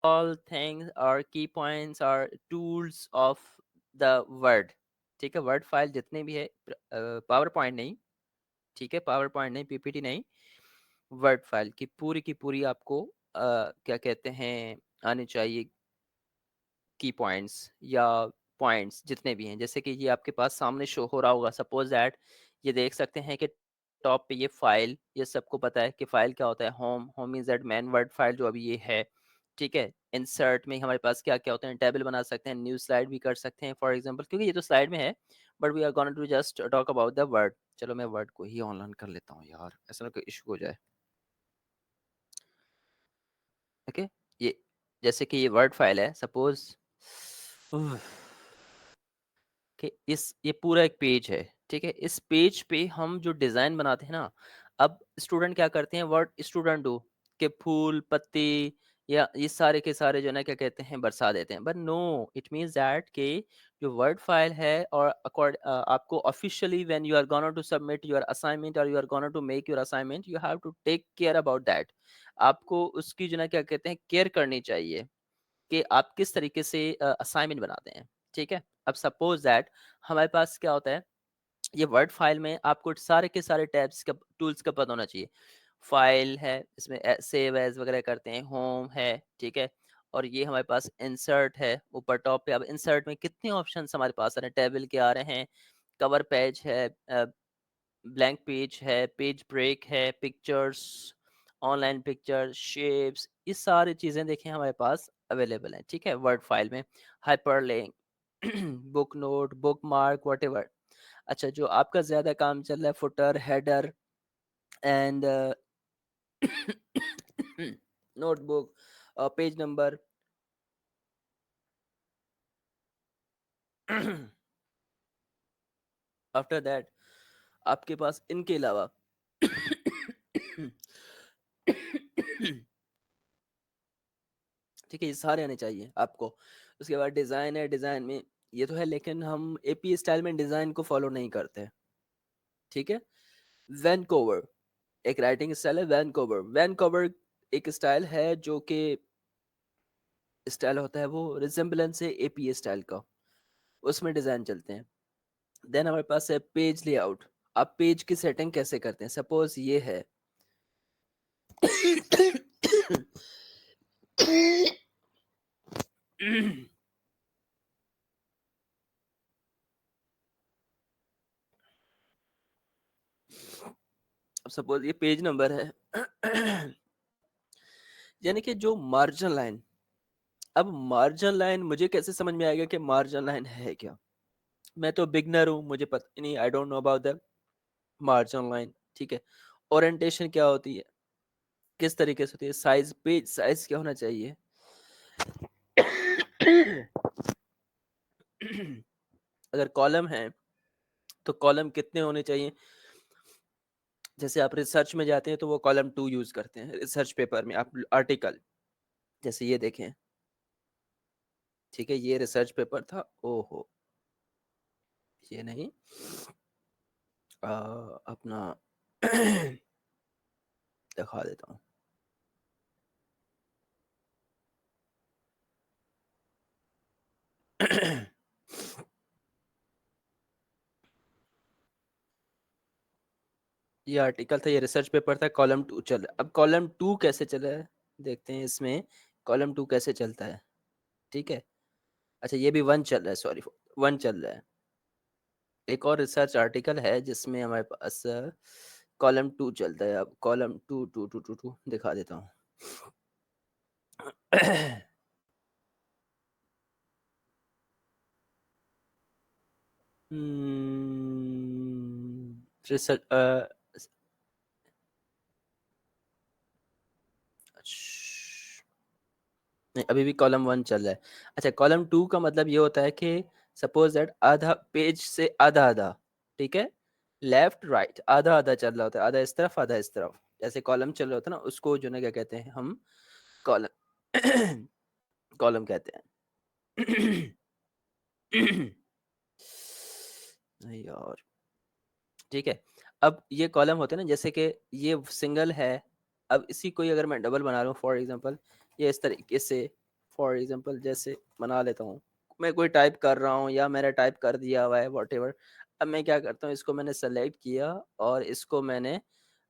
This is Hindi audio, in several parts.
all things or key points or tools of the word. ठीक है, वर्ड फाइल जितने भी है, पावर पॉइंट नहीं, ठीक है, पावर पॉइंट नहीं, पीपीटी नहीं, वर्ड फाइल की पूरी आपको क्या कहते हैं आनी चाहिए, की पॉइंट्स या पॉइंट्स जितने भी हैं, जैसे कि ये आपके पास सामने शो हो रहा होगा, सपोज दैट ये देख सकते हैं कि टॉप पे ये फाइल, ये सबको पता है कि फाइल क्या होता है, home is that man word file जो अभी ये है, ठीक है। इंसर्ट में हमारे पास क्या क्या होते हैं, टेबल बना सकते हैं, न्यू स्लाइड भी कर सकते हैं फॉर एग्जांपल, क्योंकि ये तो स्लाइड में है, but we are gonna to just talk about the word. चलो मैं वर्ड को ही ऑनलाइन कर लेता हूँ यार, ऐसा ना कोई इशू हो जाए। ओके, ये जैसे कि ये वर्ड फाइल है सपोज कि इस ये पूरा एक पेज है, ठीक है, इस पेज पे हम जो डिजाइन बनाते हैं ना, अब स्टूडेंट क्या करते हैं, व्हाट स्टूडेंट डू, के फूल पत्ती या ये सारे के सारे जो है ना क्या कहते हैं बरसा देते हैं, but no, it means that कि जो वर्ड फाइल है और आपको officially when you are gonna to submit your assignment और you are gonna to make your assignment, you have to take care about that. आपको उसकी जो है ना क्या कहते हैं केयर करनी चाहिए कि आप किस तरीके से असाइनमेंट बनाते हैं, ठीक है। अब सपोज दैट हमारे पास क्या होता है, ये वर्ड फाइल में आपको सारे के सारे टैब्स का टूल्स का पता होना चाहिए। फाइल है, इसमें सेव एज वगैरह करते हैं, होम है, ठीक है, और ये हमारे पास इंसर्ट है ऊपर टॉप पे। अब इंसर्ट में कितने ऑप्शंस हमारे पास आ रहे हैं, टेबल के आ रहे हैं, कवर पेज है, ब्लैंक पेज है, पेज ब्रेक है, पिक्चर्स, ऑनलाइन पिक्चर, शेप्स, ये सारी चीज़ें देखें हमारे पास अवेलेबल हैं, ठीक है, वर्ड फाइल में। Hyperlink, book note, book mark, what ever. अच्छा, जो आपका ज़्यादा काम चल रहा है, footer, header and notebook, page number. After that आपके पास इनके अलावा ठीक है, ये सारे आने चाहिए आपको। उसके बाद डिज़ाइन है, डिज़ाइन में ये तो है, लेकिन हम एपी स्टाइल में डिज़ाइन को फॉलो नहीं करते, ठीक है। वैनकोवर एक राइटिंग स्टाइल है, वैनकोवर, वैनकोवर एक स्टाइल है जो कि स्टाइल होता है वो रिजेम्बलेंस है एपी स्टाइल का, उसमें डिज़ाइन चलते हैं। देन हमारे पास है पेज लेआउट। आप पेज की सेटिंग कैसे करते हैं, सपोज ये है अब सपोज ये पेज नंबर है यानी कि जो मार्जिन लाइन, अब मार्जिन लाइन मुझे कैसे समझ में आएगा कि मार्जिन लाइन है क्या, मैं तो बिगनर हूँ, मुझे पता नहीं, I don't know about the margin line, ठीक है। ओरिएंटेशन क्या होती है, किस तरीके से होती है, साइज, पेज साइज क्या होना चाहिए अगर कॉलम है तो कॉलम कितने होने चाहिए, जैसे आप रिसर्च में जाते हैं तो वो कॉलम 2 यूज करते हैं, रिसर्च पेपर में आप आर्टिकल, जैसे ये देखें, ठीक है, ये रिसर्च पेपर था, ओहो, ये नहीं, अपना दिखा देता हूँ। ये आर्टिकल था, ये रिसर्च पेपर था, कॉलम 2 चल रहा है। अब कॉलम 2 कैसे चल रहा है देखते हैं, इसमें कॉलम 2 कैसे चलता है, ठीक है। अच्छा, ये भी 1 चल रहा है, सॉरी, 1 चल रहा है। एक और रिसर्च आर्टिकल है जिसमें हमारे पास कॉलम 2 चलता है। अब column 2 two two two two दिखा देता हूँ। रिसर्च, नहीं, अभी भी कॉलम 1 चल रहा है। अच्छा, कॉलम 2 का मतलब ये होता है कि सपोज दैट आधा पेज से आधा आधा, ठीक है, लेफ्ट राइट आधा आधा चल रहा होता है, आधा इस तरफ आधा इस तरफ, जैसे कॉलम चल रहा होता है ना, उसको जो ना क्या कहते हैं हम, कॉलम कॉलम कहते हैं। नहीं यार, ठीक है। अब ये कॉलम होते हैं ना, जैसे कि ये सिंगल है, अब इसी को ही अगर मैं डबल बना रहा हूँ फॉर एग्जांपल, ये इस तरीके से फॉर एग्जांपल जैसे बना लेता हूँ, मैं कोई टाइप कर रहा हूँ या मैंने टाइप कर दिया हुआ है व्हाटएवर। अब मैं क्या करता हूँ, इसको मैंने सेलेक्ट किया और इसको मैंने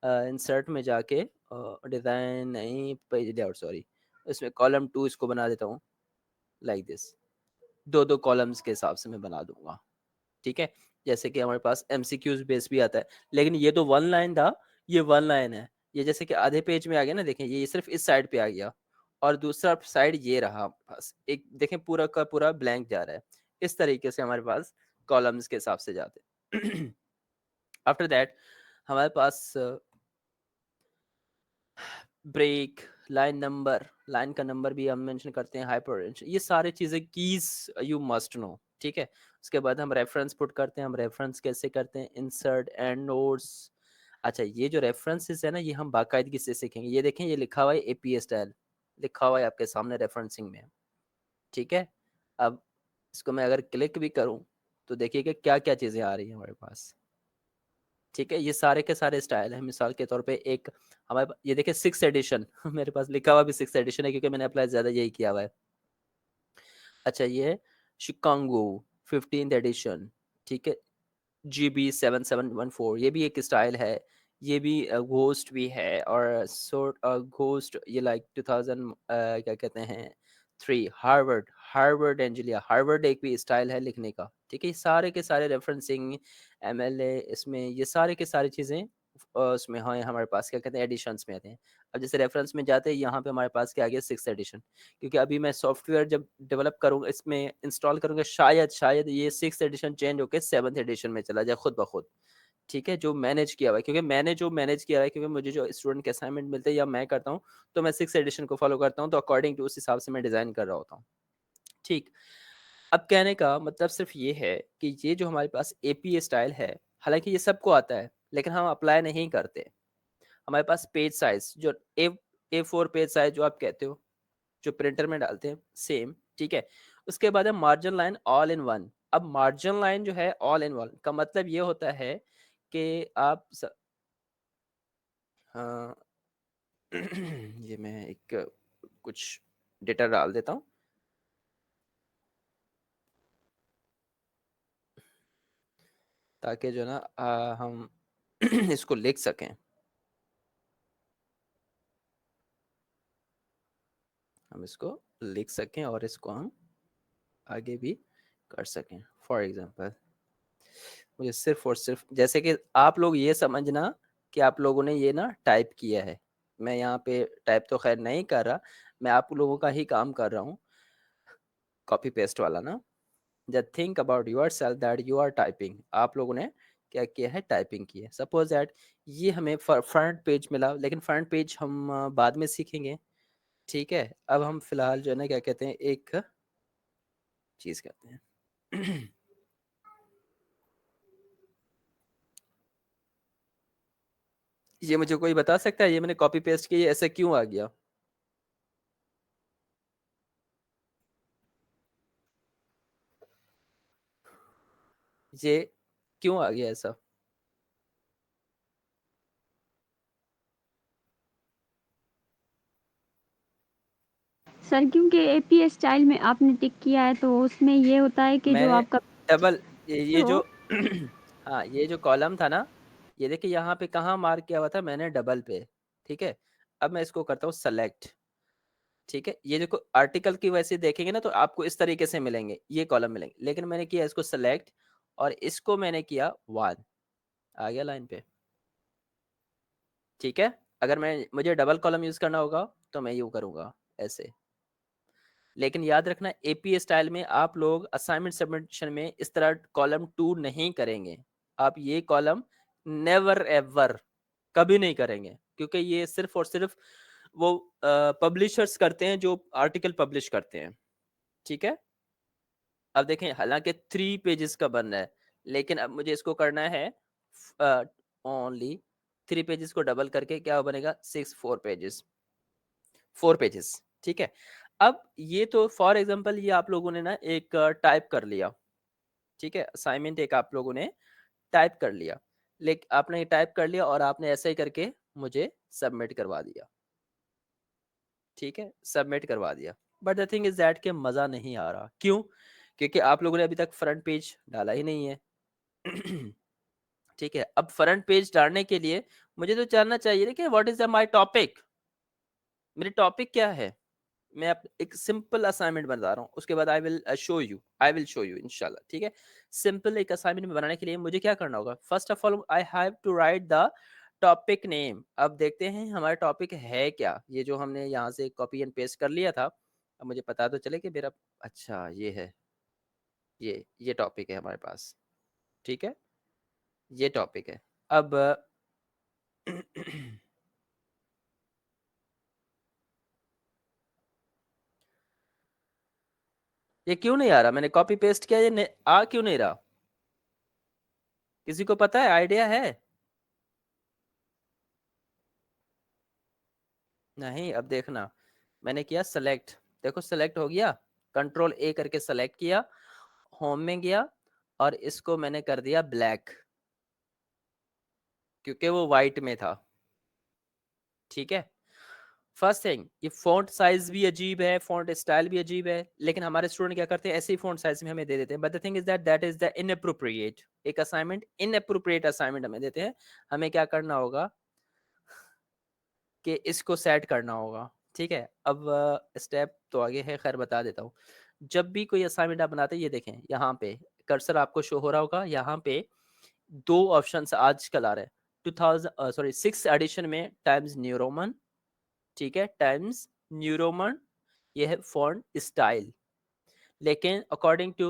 इंसर्ट में जाके डिज़ाइन नहीं, पेज लेआउट सॉरी, इसमें कॉलम 2 इसको बना देता हूँ लाइक दिस। 2-2 कॉलम्स के हिसाब से मैं बना दूंगा, ठीक है। जैसे कि हमारे पास एमसीक्यूज बेस भी आता है, लेकिन ये तो वन लाइन था, ये वन लाइन है। ये जैसे कि आधे पेज में आ गया ना, देखें ये सिर्फ इस साइड पे आ गया और दूसरा साइड ये रहा, बस एक देखें पूरा का पूरा ब्लैंक जा रहा है। इस तरीके से हमारे पास कॉलम्स के हिसाब से जाते हैं। आफ्टर दैट हमारे पास ब्रेक, लाइन नंबर, लाइन का नंबर भी हम मेंशन करते हैं, हाइपर, ये सारे चीज़ें कीज यू मस्ट नो, ठीक है। उसके बाद हम रेफरेंस पुट करते हैं, हम रेफरेंस कैसे करते हैं, इंसर्ट एंड नोट्स। अच्छा, ये जो रेफरेंसेस है ना, ये हम बाकायदगी से सीखेंगे। ये देखें, ये लिखा हुआ है एपीए स्टाइल, लिखा हुआ है आपके सामने रेफरेंसिंग में, ठीक है। अब इसको मैं अगर क्लिक भी करूं तो देखिएगा क्या क्या चीज़ें आ रही हैं हमारे पास, ठीक है। ये सारे के सारे स्टाइल हैं। मिसाल के तौर पे एक हमारे ये देखिए 6th एडिशन मेरे पास लिखा हुआ भी 6th एडिशन है, क्योंकि मैंने अप्लाई ज़्यादा यही किया हुआ है। अच्छा, ये है शिकागो 15th एडिशन, ठीक है। GB 7714, ये भी एक स्टाइल है। ये भी घोस्ट भी है, और सॉर्ट घोस्ट ये लाइक 2000 क्या कहते हैं 3 हार्वर्ड, हार्वर्ड एंजिलिया, हार्वर्ड एक भी स्टाइल है लिखने का, ठीक है। ये सारे के सारे रेफरेंसिंग, एमएलए, इसमें ये सारे के सारी चीज़ें उसमें हाँ हमारे पास क्या कहते हैं एडिशंस में आते हैं। अब जैसे रेफरेंस में जाते हैं, यहाँ पे हमारे पास क्या आ गया 6th एडिशन, क्योंकि अभी मैं सॉफ्टवेयर जब डेवलप करूँगा, इसमें इंस्टॉल करूँगा, शायद ये 6th एडिशन चेंज होकर 7th एडिशन में चला जाए खुद ब खुद, ठीक है। जो मैनेज किया हुआ है, क्योंकि मैंने जो मैनेज किया है, क्योंकि मुझे जो स्टूडेंट के असाइनमेंट मिलते हैं या मैं करता हूँ, तो मैं 6th एडिशन को फॉलो करता हूँ, तो अकॉर्डिंग टू उस हिसाब से मैं डिज़ाइन कर रहा होता हूँ, ठीक। अब कहने का मतलब सिर्फ ये है कि ये जो हमारे पास एपीए स्टाइल है, हालांकि ये सबको आता है, लेकिन हम अप्लाई नहीं करते। हमारे पास पेज साइज जो A4 पेज साइज जो आप कहते हो, जो प्रिंटर में डालते हैं, सेम, ठीक है। उसके बाद है margin line all in one. अब मार्जिन लाइन जो है ऑल इन वन का मतलब ये होता है कि आप हाँ, ये मैं एक कुछ डेटा डाल देता हूँ, ताकि जो ना हम इसको लिख सकें, हम इसको लिख सकें और इसको हम आगे भी कर सकें। फॉर एग्जांपल मुझे सिर्फ और सिर्फ जैसे कि आप लोग ये समझना कि आप लोगों ने ये ना टाइप किया है, मैं यहाँ पे टाइप तो खैर नहीं कर रहा, मैं आप लोगों का ही काम कर रहा हूँ, कॉपी पेस्ट वाला ना। Just think about yourself that you are typing, आप लोगों ने क्या किया है, टाइपिंग की है। सपोज दैट ये हमें फ्रंट पेज मिला, लेकिन फ्रंट पेज हम बाद में सीखेंगे, ठीक है। अब हम फिलहाल जो है ना क्या कहते हैं, एक चीज़ कहते हैं ये मुझे कोई बता सकता है, ये मैंने कॉपी पेस्ट किया, ये ऐसे क्यों आ गया? ये क्यों आ गया ऐसा? सर क्योंकि एपीए स्टाइल में आपने टिक किया है तो उसमें ये होता है कि जो मैंने आपका डबल ये हो जो हाँ, ये जो कॉलम था ना, ये देखिए यहाँ पे कहाँ मार्क किया हुआ था मैंने, डबल पे, ठीक है। अब मैं इसको करता हूँ सेलेक्ट, ठीक है। ये देखो आर्टिकल की वैसे देखेंगे ना तो आपको इस तरीके से मिलेंगे, ये कॉलम मिलेंगे, लेकिन मैंने किया इसको सेलेक्ट और इसको मैंने किया वन, आ गया लाइन पे, ठीक है। अगर मैं मुझे डबल कॉलम यूज करना होगा तो मैं यूँ करूँगा ऐसे। लेकिन याद रखना एपीए स्टाइल में आप लोग असाइनमेंट सबमिशन में इस तरह कॉलम 2 नहीं करेंगे। आप ये कॉलम नेवर एवर कभी नहीं करेंगे, क्योंकि ये सिर्फ और सिर्फ वो पब्लिशर्स करते हैं जो आर्टिकल पब्लिश करते हैं, ठीक है। अब देखें, हालांकि 3 पेजेस का बन रहा है, लेकिन अब मुझे इसको करना है ओनली 3 पेजेस को डबल करके क्या बनेगा, 4 पेजेस, 4 पेजेस, ठीक है। अब ये तो फॉर एग्जांपल ये आप लोगों ने ना एक टाइप कर लिया, ठीक है। असाइनमेंट एक आप लोगों ने टाइप कर लिया, लेकिन आपने ये टाइप कर लिया और आपने ऐसे ही करके मुझे सबमिट करवा दिया, ठीक है, सबमिट करवा दिया। But the thing is that कि मज़ा नहीं आ रहा। क्यों? क्योंकि आप लोगों ने अभी तक फ्रंट पेज डाला ही नहीं है। ठीक है, अब फ्रंट पेज डालने के लिए मुझे तो जानना चाहिए ना कि what is the my topic, मेरे टॉपिक क्या है। मैं एक सिंपल असाइनमेंट बता रहा हूँ, उसके बाद आई विल शो यू इंशाल्लाह। ठीक है, सिंपल एक असाइनमेंट बनाने के लिए मुझे क्या करना होगा? First of all I have to write the topic name. अब देखते हैं हमारा टॉपिक है क्या, ये जो हमने यहाँ से कॉपी एंड पेस्ट कर लिया था। अब मुझे पता तो चले कि मेरा, अच्छा ये है, ये टॉपिक है हमारे पास। ठीक है, ये टॉपिक है। अब ये क्यों नहीं आ रहा? मैंने कॉपी पेस्ट किया, आ क्यों नहीं रहा? किसी को पता है, आइडिया है? नहीं, अब देखना, मैंने किया सेलेक्ट, देखो सेलेक्ट हो गया, कंट्रोल ए करके सेलेक्ट किया, होम में गया और इसको मैंने कर दिया ब्लैक, क्योंकि वो वाइट में था। ठीक है, फर्स्ट थिंग, ये फॉन्ट साइज भी अजीब है, फॉन्ट स्टाइल भी अजीब है, लेकिन हमारे स्टूडेंट क्या करते हैं, ऐसे ही फॉन्ट साइज में हमें दे देते हैं। But the thing is that that is the inappropriate, एक असाइनमेंट इनअप्रोप्रिएट असाइनमेंट हमें देते हैं। हमें क्या करना होगा कि इसको सेट करना होगा। ठीक है, अब स्टेप तो आगे है, खैर बता देता हूँ। जब भी कोई असाइनमेंट आप बनाते हैं, ये देखें यहाँ पे कर्सर आपको शो हो रहा होगा, यहाँ पे दो ऑप्शन आजकल आ रहे हैं। 6 एडिशन में टाइम्स न्यू रोमन, ठीक है, टाइम्स न्यू रोमन, ये है फॉन्ट स्टाइल। लेकिन according to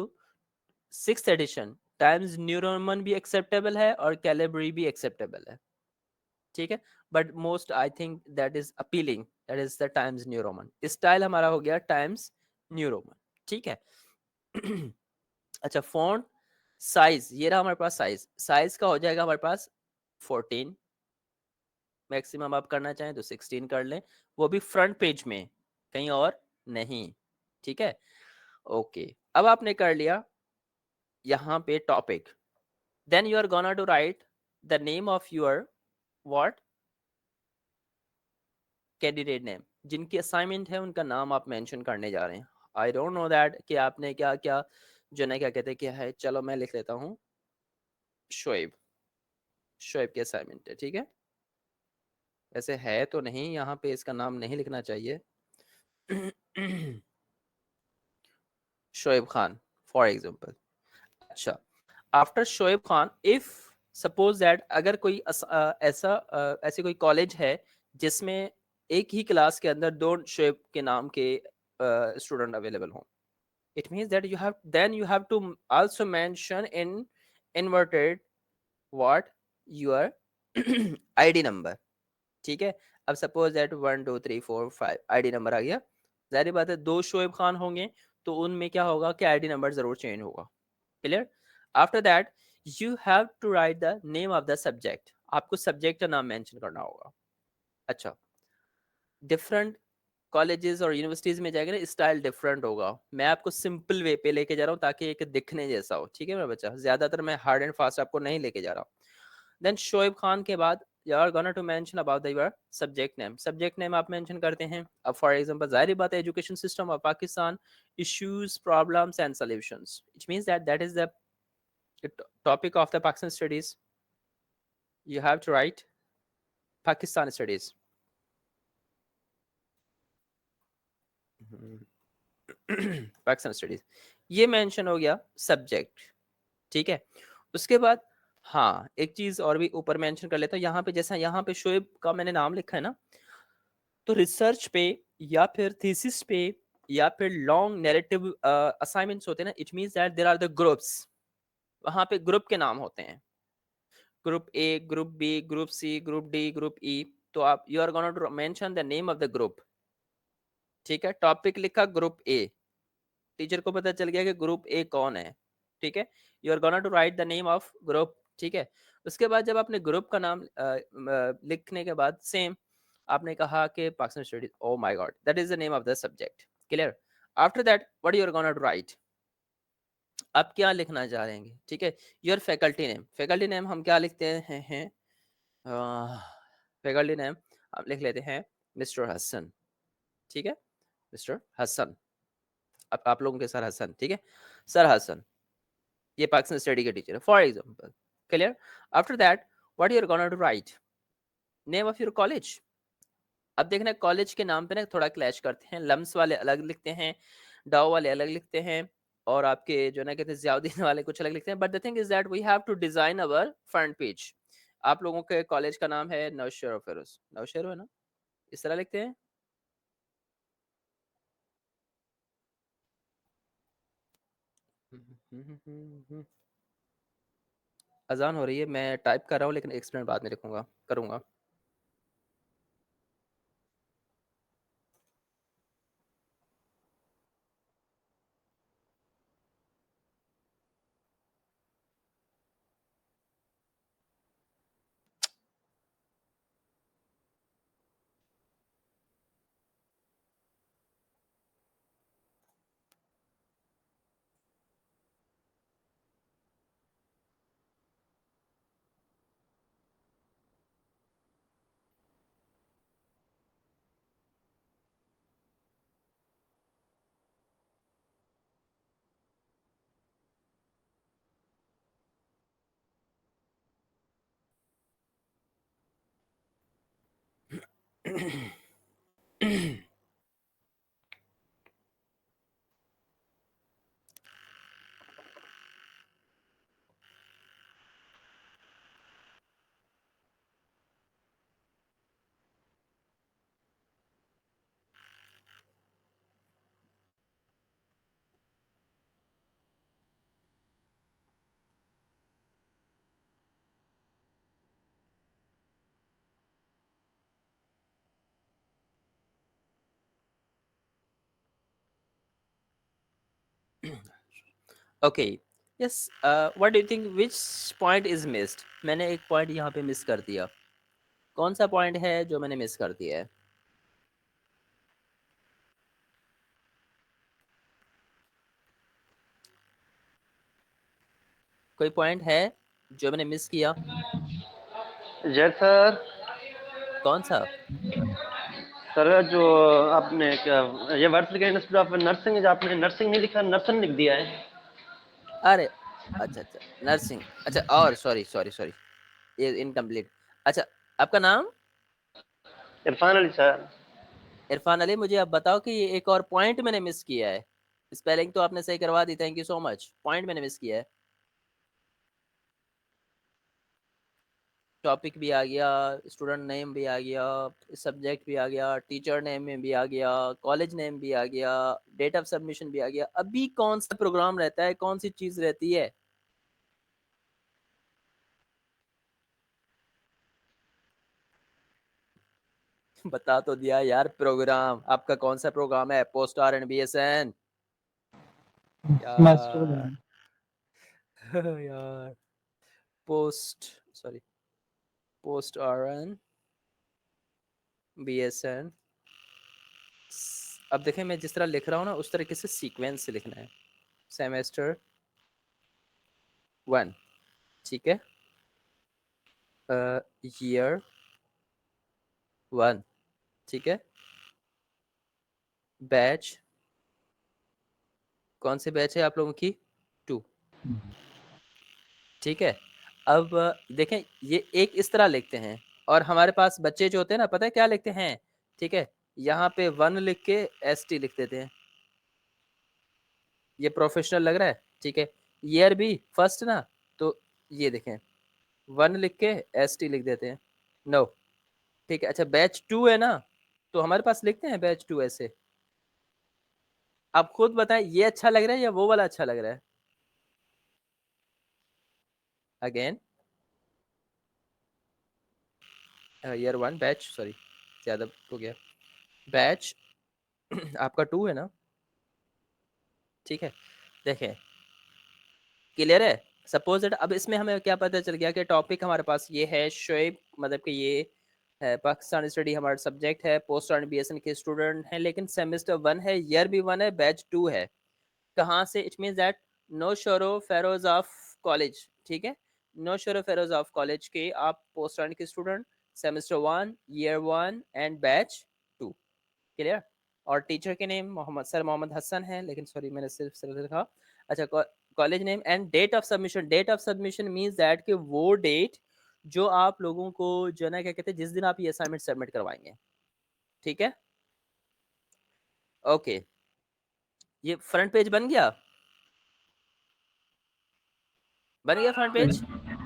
6th edition Times New Roman भी एक्सेप्टेबल है और कैलिब्री भी एक्सेप्टेबल है। ठीक है, but most I think that is appealing, that is the Times New Roman. Style हमारा हो गया टाइम्स न्यू रोमन। ठीक है। अच्छा, फॉन्ट साइज, ये रहा हमारे पास साइज, साइज का हो जाएगा हमारे पास 14, मैक्सिमम आप करना चाहें तो 16 कर लें, वो भी फ्रंट पेज में, कहीं और नहीं। ठीक है, ओके। अब आपने कर लिया यहाँ पे topic, then you are gonna to write the name of your what candidate name, जिनकी असाइनमेंट है उनका नाम आप मेंशन करने जा रहे हैं। आई डोंट नो दैट कि आपने क्या क्या जो है क्या कहते हैं क्या है। चलो मैं लिख लेता हूँ शोएब, शोएब की असाइनमेंट है। ठीक है, वैसे है तो नहीं, यहाँ पे इसका नाम नहीं लिखना चाहिए। Shoaib Khan for example. अच्छा, after Shoaib Khan, if suppose that अगर कोई ऐसे कोई कॉलेज है जिसमें एक ही क्लास के अंदर दो शोएब के नाम के स्टूडेंट अवेलेबल हों, it means that you have to also mention in inverted what your id number। ठीक है, अब सपोज दैट 1 2 3 4 5 आईडी नंबर आ गया, जाहिर बात है दो शोएब खान होंगे तो उनमें क्या होगा कि आईडी नंबर जरूर चेंज होगा। Clear? After that you have to write the name of the subject, आपको सब्जेक्ट का नाम मेंशन करना होगा। अच्छा, डिफरेंट कॉलेजेस और यूनिवर्सिटीज में जाएगा ना, स्टाइल डिफरेंट होगा। मैं आपको सिंपल वे पे लेके जा रहा हूँ ताकि एक दिखने जैसा हो। ठीक है मेरा बच्चा, ज्यादातर मैं हार्ड एंड फास्ट आपको नहीं लेके जा रहा हूँ। देन शोएब खान के बाद you are gonna to mention about the your subject name, subject name आप मेंशन करते हैं। अब फॉर एग्जांपल जाहिर बात है education system of Pakistan, issues problems and solutions, it means that that is the topic of the Pakistan studies. You have to write Pakistan studies. Pakistan studies, ये मेंशन हो गया सब्जेक्ट। ठीक है, उसके बाद हाँ एक चीज और भी ऊपर मेंशन कर लेता हूँ, यहाँ पे जैसा यहाँ पे शोएब का मैंने नाम लिखा है ना, तो रिसर्च पे या फिर थीसिस पे या फिर लॉन्ग नैरेटिव असाइनमेंट्स होते हैं ना, it means that there are the groups, वहाँ पे ग्रुप के नाम होते हैं, group A, group B, group C, group D, group E. तो आप you are gonna to mention the name of the group. ठीक है, टॉपिक लिखा ग्रुप ए, टीचर को पता चल गया कि ग्रुप ए कौन है। ठीक है, you are gonna to write the name of group. ठीक है, उसके बाद जब आपने ग्रुप का नाम लिखने के बाद सेम आपने कहा कि Pakistan studies, oh my god, that is the name of the subject. Clear? After that what you are gonna to write, आप क्या लिखना चाह रहे हैं? ठीक है, your faculty name, faculty name हम क्या लिखते हैं? फैकल्टी नेम हम लिख लेते हैं मिस्टर हसन। ठीक है, मिस्टर हसन। आप लोगों के सर हसन, ठीक है, सर हसन, ये पाकिस्तान स्टडी के टीचर है for example, clear. After that what you are gonna to write, name of your college. अब देखना कॉलेज के नाम पे ना थोड़ा क्लैश करते हैं, लम्स वाले अलग लिखते हैं, डाओ वाले अलग लिखते हैं, और आपके जो ना कहते हैं जियाउद्दीन वाले कुछ अलग लिखते हैं, but the thing is that we have to design our front page. आप लोगों के कॉलेज का नाम है नौशेर फेरोज, नौशेर है ना, इस तरह लिखते हैं। अजान हो रही है, मैं टाइप कर रहा हूँ लेकिन एक्सप्लेन बाद में लिखूंगा करूंगा। Okay, yes, what do you think which point is missed, मैंने एक पॉइंट यहाँ पे मिस कर दिया, कौन सा पॉइंट है जो मैंने मिस कर दिया है? कोई पॉइंट है जो मैंने मिस किया? जय सर। कौन सा? सर जो आपने क्या ये वर्ड्स लिखे इंस्टीट्यूट ऑफ नर्सिंग, जो आपने नर्सिंग नहीं लिखा, नर्सन लिख दिया है। अरे अच्छा अच्छा, नर्सिंग, अच्छा, और सॉरी सॉरी सॉरी, ये इनकम्प्लीट। अच्छा, आपका नाम? इरफान अली सर। इरफान अली, मुझे अब बताओ कि ये एक और पॉइंट मैंने मिस किया है। स्पेलिंग तो आपने सही करवा दी, thank you so much, point मैंने मिस किया है। टॉपिक भी आ गया, स्टूडेंट नेम भी आ गया, सब्जेक्ट भी आ गया, टीचर नेम में भी आ गया, कॉलेज नेम भी आ गया, डेट ऑफ सबमिशन भी आ गया। अभी कौन सा प्रोग्राम रहता है, कौन सी चीज रहती है? बता तो दिया यार, प्रोग्राम आपका कौन सा प्रोग्राम है? Post R and BSN master यार। बना। यार, post, sorry, post R N BSN। अब देखें, मैं जिस तरह लिख रहा हूँ ना उस तरीके से सीक्वेंस से लिखना है। सेमेस्टर 1, ठीक है, ईयर 1, ठीक है, बैच, कौन से बैच है आप लोगों की? 2, ठीक है। अब देखें, ये एक इस तरह लिखते हैं, और हमारे पास बच्चे जो होते हैं ना, पता है क्या लिखते हैं? ठीक है, यहाँ पे 1 लिख के ST लिख देते हैं, ये प्रोफेशनल लग रहा है, ठीक है। ईयर भी फर्स्ट ना, तो ये देखें 1 लिख के ST लिख देते हैं, नो, ठीक है। अच्छा, बैच 2 है ना, तो हमारे पास लिखते हैं बैच 2 ऐसे। आप खुद बताएं, ये अच्छा लग रहा है या वो वाला अच्छा लग रहा है? अगेन, ईयर 1 बैच, सॉरी ज्यादा हो गया, बैच आपका 2 है ना, ठीक है। देखें, क्लियर है? सपोज दैट अब इसमें हमें क्या पता चल गया कि टॉपिक हमारे पास ये है, शोएब, मतलब कि ये है पाकिस्तान स्टडी, हमारा सब्जेक्ट है, पोस्ट और BSN के स्टूडेंट हैं, लेकिन सेमेस्टर 1 है, ईयर भी 1 है, बैच 2 है। कहाँ से? It mean that Naushahro Feroze of college, ठीक है, Naushahro Feroze of college के आप पोस्ट के student, semester 1, year 1 and batch 2, clear? और टीचर के नेम मोहम्मद सर मोहम्मद हसन है, लेकिन सॉरी मैंने सिर्फ सर लिखा। अच्छा, college name and date of submission. Date of submission means that कि वो डेट जो आप लोगों को जो है ना क्या कहते हैं, जिस दिन आप ये असाइनमेंट सबमिट करवाएंगे, ठीक है। ओके, ये फ्रंट पेज बन गया, बन गया front page.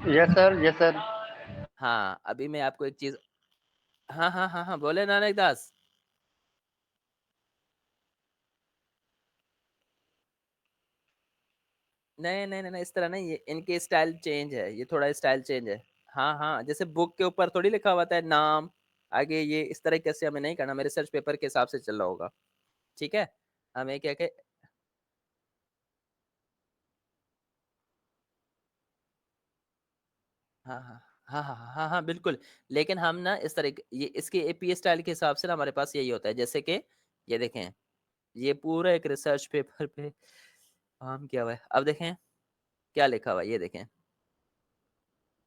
Yes sir, yes sir. हाँ, अभी मैं आपको एक चीज, हाँ हाँ हाँ हाँ, बोले नानक दास। नहीं नहीं नहीं नहीं, इस तरह नहीं, ये इनके स्टाइल चेंज है, ये थोड़ा स्टाइल चेंज है। हाँ हाँ, जैसे बुक के ऊपर थोड़ी लिखा हुआ था नाम आगे, ये इस तरह से हमें नहीं करना, मेरे सर्च पेपर के हिसाब से चल रहा होगा, ठीक है। हमें क्या क्या, हाँ हाँ हाँ हाँ हाँ हाँ हाँ, बिल्कुल। लेकिन हम ना इस तरह ये इसके एपीए स्टाइल के हिसाब से ना हमारे पास यही होता है, जैसे कि ये देखें, ये पूरा एक रिसर्च पेपर पे काम किया हुआ है। अब देखें क्या लिखा हुआ है, ये देखें,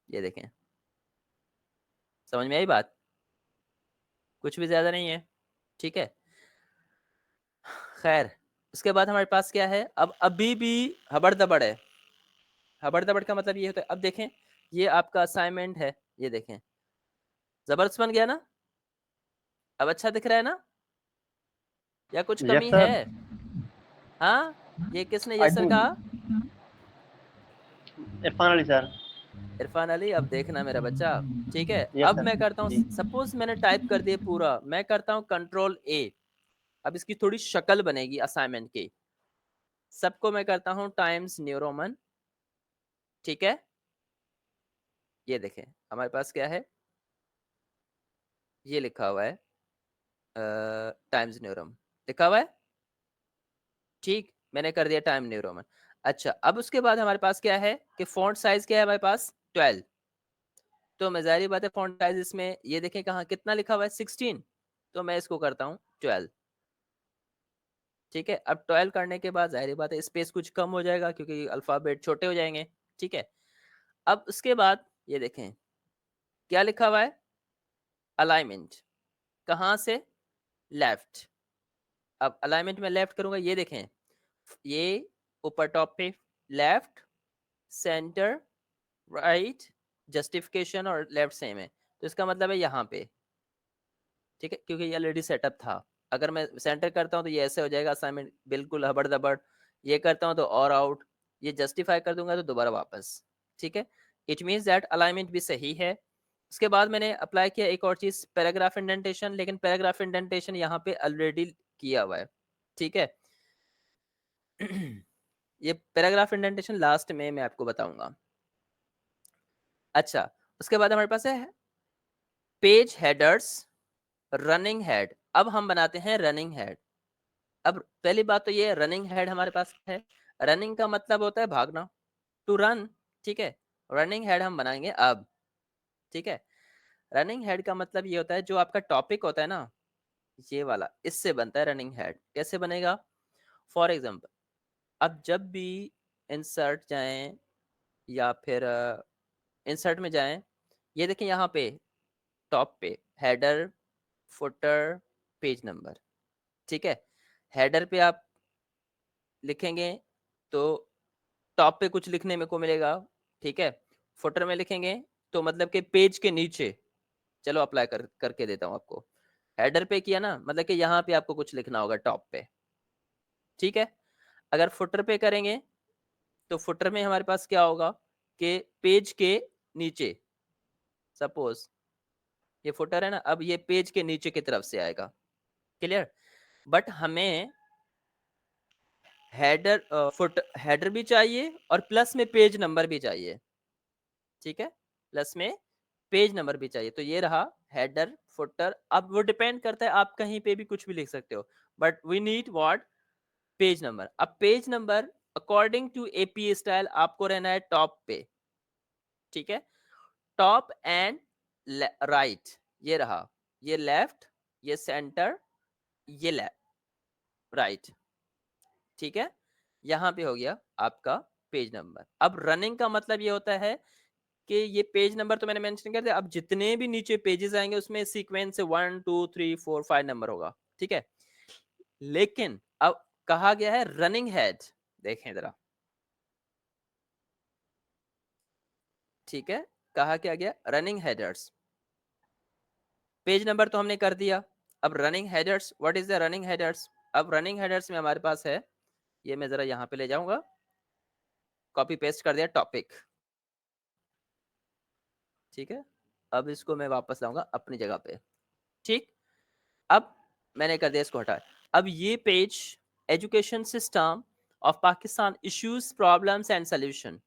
ये देखें, समझ में आई बात? कुछ भी ज्यादा नहीं है, ठीक है। खैर, उसके बाद हमारे पास क्या है, अब अभी भी हबड़ दबड़ है। हबड़ दबड़ का मतलब ये होता है, अब देखें, ये आपका असाइनमेंट है, ये देखें, जबरदस्त बन गया ना? अब अच्छा दिख रहा है ना, या कुछ यस कमी है? सर। हाँ, ये किसने आई यस सर कहा? Think Irfan Ali sir. इरफान अली, अब देखना मेरा बच्चा, ठीक है। यस अब सर। मैं करता हूँ, जी। सपोज मैंने टाइप कर दिया पूरा, मैं करता हूँ कंट्रोल ए। अब इसकी थोड़ी शक्ल बनेगी असाइनमेंट की। सबको मैं करता हूँ टाइम्स न्यू रोमन, ठीक है। ये देखें हमारे पास क्या है, ये लिखा हुआ है टाइम्स न्यू रोमन लिखा हुआ है, ठीक, मैंने कर दिया टाइम न्यू रोमन। अच्छा, अब उसके बाद हमारे पास क्या है कि फॉन्ट साइज क्या है हमारे पास, 12। तो मैं जाहिर बात है फॉन्ट साइज इसमें ये देखें कहाँ कितना लिखा हुआ है, 16। तो मैं इसको करता हूँ 12, ठीक है। अब 12 करने के बाद जाहिर बात है स्पेस कुछ कम हो जाएगा, क्योंकि अल्फाबेट छोटे हो जाएंगे, ठीक है। अब उसके बाद ये देखें क्या लिखा हुआ है, अलाइनमेंट, कहाँ से, लेफ्ट। अब अलाइनमेंट में लेफ्ट करूंगा, ये देखें, ये ऊपर टॉप पे लेफ्ट, सेंटर, राइट, जस्टिफिकेशन और लेफ्ट सेम है, तो इसका मतलब है यहाँ पे, ठीक है, क्योंकि ये ऑलरेडी सेटअप था। अगर मैं सेंटर करता हूँ तो ये ऐसे हो जाएगा असाइनमेंट बिल्कुल हबड़ दबड़, ये करता हूँ तो और आउट, ये जस्टिफाई कर दूंगा तो दोबारा वापस, ठीक है। इट मीन्स दैट अलाइनमेंट भी सही है। उसके बाद मैंने अप्लाई किया एक और चीज, पैराग्राफ इंडेंटेशन, लेकिन पैराग्राफ इंडेंटेशन यहाँ पे ऑलरेडी किया हुआ है, ठीक है। ये पैराग्राफ इंडेंटेशन लास्ट में मैं आपको बताऊंगा। अच्छा, उसके बाद हमारे पास है पेज हेडर्स, रनिंग हेड। अब हम बनाते हैं रनिंग हेड। अब पहली बात तो ये रनिंग हेड हमारे पास है, रनिंग का मतलब होता है भागना, टू रन, ठीक है। रनिंग हेड हम बनाएंगे अब, ठीक है। रनिंग हेड का मतलब ये होता है जो आपका टॉपिक होता है ना, ये वाला, इससे बनता है रनिंग हेड। कैसे बनेगा, फॉर एग्जाम्पल, अब जब भी इंसर्ट जाएं या फिर इंसर्ट में जाएं, ये देखें यहाँ पे टॉप पे हेडर, फुटर, पेज नंबर, ठीक है। हेडर पे आप लिखेंगे तो टॉप पे कुछ लिखने में को मिलेगा, ठीक है। फुटर में लिखेंगे तो मतलब कि पेज के नीचे, चलो अप्लाई करके देता हूँ आपको। हेडर पे किया ना, मतलब कि यहाँ पे आपको कुछ लिखना होगा टॉप पे, ठीक है। अगर फुटर पे करेंगे तो फुटर में हमारे पास क्या होगा कि पेज के नीचे, सपोज ये फुटर है ना, अब ये पेज के नीचे की तरफ से आएगा, क्लियर। बट हमें हेडर फुट हेडर भी चाहिए और प्लस में पेज नंबर भी चाहिए, ठीक है। प्लस में पेज नंबर भी चाहिए, तो ये रहा हेडर फुटर। अब वो डिपेंड करता है, आप कहीं पे भी कुछ भी लिख सकते हो, but we need what, page number. अब page number according to AP style आपको रहना है टॉप पे, ठीक है। टॉप एंड राइट, ये रहा, ये लेफ्ट, ये सेंटर, ये राइट, ठीक है। यहाँ पे हो गया आपका पेज नंबर। अब रनिंग का मतलब ये होता है कि ये पेज नंबर तो मैंने मेंशन कर दिया, अब जितने भी नीचे पेजेस आएंगे उसमें सीक्वेंस से 1 2 3 4 5 नंबर होगा, ठीक है। लेकिन अब कहा गया है रनिंग हेड, देखें जरा, ठीक है, कहा क्या गया, रनिंग हेडर्स। पेज नंबर तो हमने कर दिया, अब running headers, what is the running headers? अब रनिंग हेडर्स में हमारे पास है, ये मैं जरा यहाँ पे ले जाऊंगा, कॉपी पेस्ट कर दिया टॉपिक, ठीक है। अब इसको मैं वापस लाऊंगा अपनी जगह पे, ठीक। अब मैंने कर दिया इसको हटा। अब ये page education system of Pakistan issues problems and solution,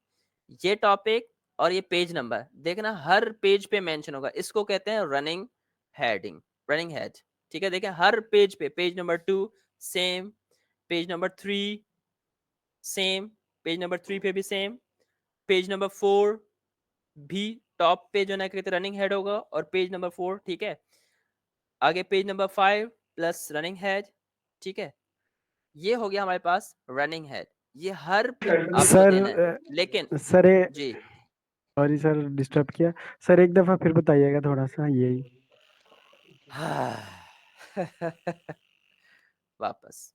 ये टॉपिक और ये पेज नंबर देखना हर पेज पे मेंशन होगा, इसको कहते हैं रनिंग हेडिंग, रनिंग हेड, ठीक है। देखें हर पेज पे, page number 2 same, page number 3 same, page number 3 पे भी सेम, पेज नंबर 4 भी टॉप पे जो ना कहते रनिंग हेड होगा, और पेज नंबर 4, ठीक है। आगे page number 5 plus running head, ठीक है। ये हो गया हमारे पास रनिंग हेड, ये हर आपको सर देना है, लेकिन सर जी सॉरी सर डिस्टर्ब किया। सर एक दफा फिर बताइएगा थोड़ा सा यही। वापस,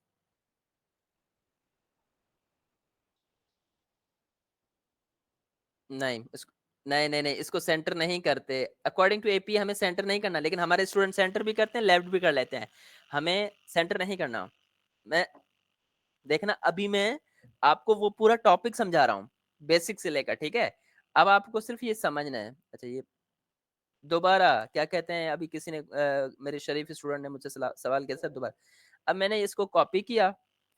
नहीं इसको, नहीं, इसको सेंटर नहीं करते, अकॉर्डिंग टू एपी हमें सेंटर नहीं करना, लेकिन हमारे स्टूडेंट सेंटर भी करते हैं, लेफ्ट भी कर लेते हैं, हमें सेंटर नहीं करना। मैं देखना, अभी मैं आपको वो पूरा टॉपिक समझा रहा हूँ बेसिक से लेकर, ठीक है। अब आपको सिर्फ ये समझना है। अच्छा, ये दोबारा क्या कहते हैं, अभी किसी ने मेरे शरीफ स्टूडेंट ने मुझसे सवाल किया सर दोबारा। अब मैंने इसको कॉपी किया,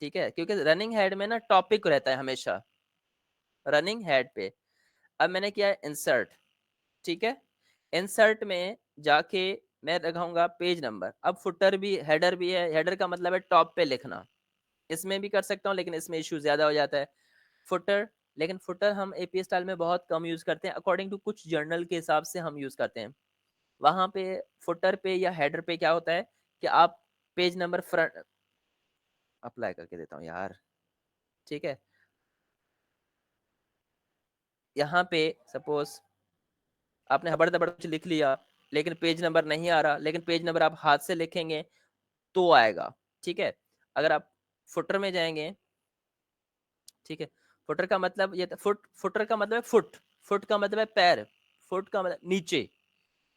ठीक है, क्योंकि रनिंग हेड में ना टॉपिक रहता है हमेशा रनिंग हेड पे। अब मैंने किया इंसर्ट, ठीक है। इंसर्ट में जाके मैं लगाऊंगा पेज नंबर। अब फुटर भी हेडर भी है, हेडर का मतलब है टॉप पे लिखना, इसमें भी कर सकता हूँ, लेकिन इसमें इशू ज्यादा हो जाता है। फुटर, लेकिन फुटर हम एपी स्टाइल में बहुत कम यूज करते हैं, अकॉर्डिंग टू कुछ जर्नल के हिसाब से हम यूज करते हैं। वहां पे फुटर पे या हेडर पे क्या होता है कि आप पेज नंबर फ्रंट, अप्लाई करके देता हूँ यार, ठीक है। यहाँ पे सपोज आपने हबड़ दबड़ कुछ लिख लिया, लेकिन पेज नंबर नहीं आ रहा, लेकिन पेज नंबर आप हाथ से लिखेंगे तो आएगा, ठीक है। अगर आप फुटर में जाएंगे, ठीक है, फुटर का मतलब ये फुटर का मतलब है फुट, फुट का मतलब है पैर, फुट का मतलब नीचे,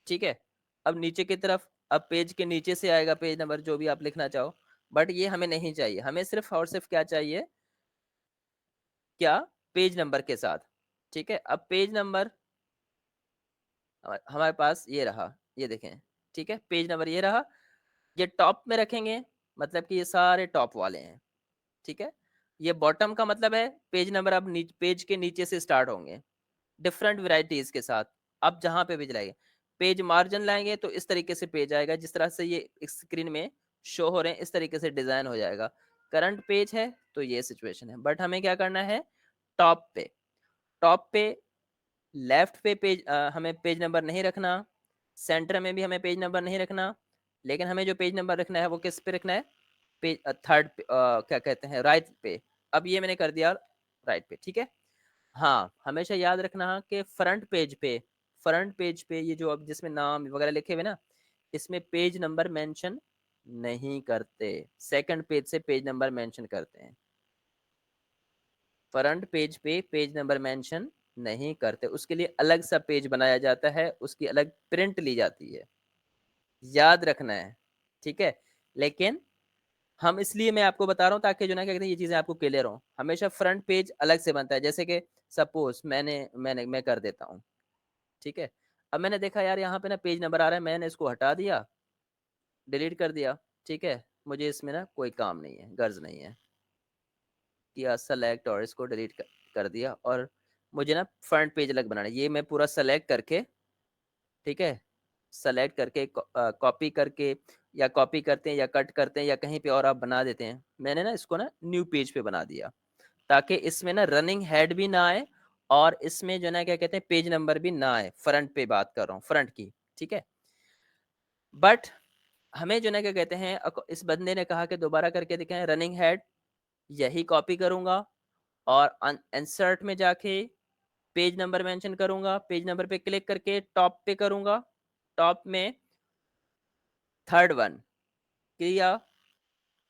ठीक है। अब नीचे की तरफ, अब पेज के नीचे से आएगा पेज नंबर जो भी आप लिखना चाहो, बट ये हमें नहीं चाहिए, हमें सिर्फ और सिर्फ क्या चाहिए, क्या, पेज नंबर के साथ, ठीक है। अब पेज नंबर हमारे पास ये रहा, ये देखें, ठीक है, पेज नंबर ये रहा, ये टॉप में रखेंगे, मतलब कि ये सारे टॉप वाले हैं, ठीक है। ये बॉटम का मतलब है पेज नंबर अब पेज के नीचे से स्टार्ट होंगे डिफरेंट वैरायटीज के साथ। आप जहां पे भी लाएंगे, पेज मार्जिन लाएंगे तो इस तरीके से पेज आएगा, जिस तरह से ये स्क्रीन में शो हो रहे हैं, इस तरीके से डिजाइन हो जाएगा। करंट पेज है तो ये सिचुएशन है, बट हमें क्या करना है, टॉप पे, टॉप पे लेफ्ट पे पेज हमें पेज नंबर नहीं रखना, सेंटर में भी हमें पेज नंबर नहीं रखना, लेकिन हमें जो पेज नंबर रखना है वो किस पे रखना है, पेज थर्ड पे, क्या कहते हैं, राइट पे। अब ये मैंने कर दिया राइट पे, ठीक है। हाँ, हमेशा याद रखना कि फ्रंट पेज पे, फ्रंट पेज पे ये जो अब जिसमें नाम वगैरह लिखे हुए ना, इसमें पेज नंबर मेंशन नहीं करते, सेकंड पेज से पेज नंबर मेंशन करते हैं। फ्रंट पेज पे पेज नंबर मेंशन नहीं करते, उसके लिए अलग सा पेज बनाया जाता है, उसकी अलग प्रिंट ली जाती है, याद रखना है, ठीक है। लेकिन हम इसलिए मैं आपको बता रहा हूँ ताकि जो ना क्या कहते हैं ये चीजें आपको क्लियर हो। हमेशा फ्रंट पेज अलग से बनता है, जैसे कि सपोज मैं कर देता हूँ, ठीक है। अब मैंने देखा यार यहाँ पे ना पेज नंबर आ रहा है, मैंने इसको हटा दिया, डिलीट कर दिया, ठीक है। मुझे इसमें ना कोई काम नहीं है, गर्ज नहीं है, किया सेलेक्ट और इसको डिलीट कर दिया, और मुझे ना फ्रंट पेज अलग बनाना है, ये मैं पूरा सेलेक्ट करके, ठीक है, सेलेक्ट करके कॉपी करके, या कॉपी करते हैं या कट करते हैं या कहीं पे और आप बना देते हैं। मैंने ना इसको ना न्यू पेज पे बना दिया, ताकि इसमें ना रनिंग हेड भी ना आए, और इसमें जो ना क्या कहते हैं पेज नंबर भी ना आए, फ्रंट पे बात कर रहा हूँ, फ्रंट की, ठीक है। बट हमें जो ना क्या कहते हैं, इस बंदे ने कहा कि दोबारा करके दिखाएं रनिंग हेड, यही कॉपी करूंगा और इंसर्ट में जाके पेज नंबर मेंशन करूंगा, पेज नंबर पे क्लिक करके टॉप पे करूंगा, टॉप में थर्ड वन किया,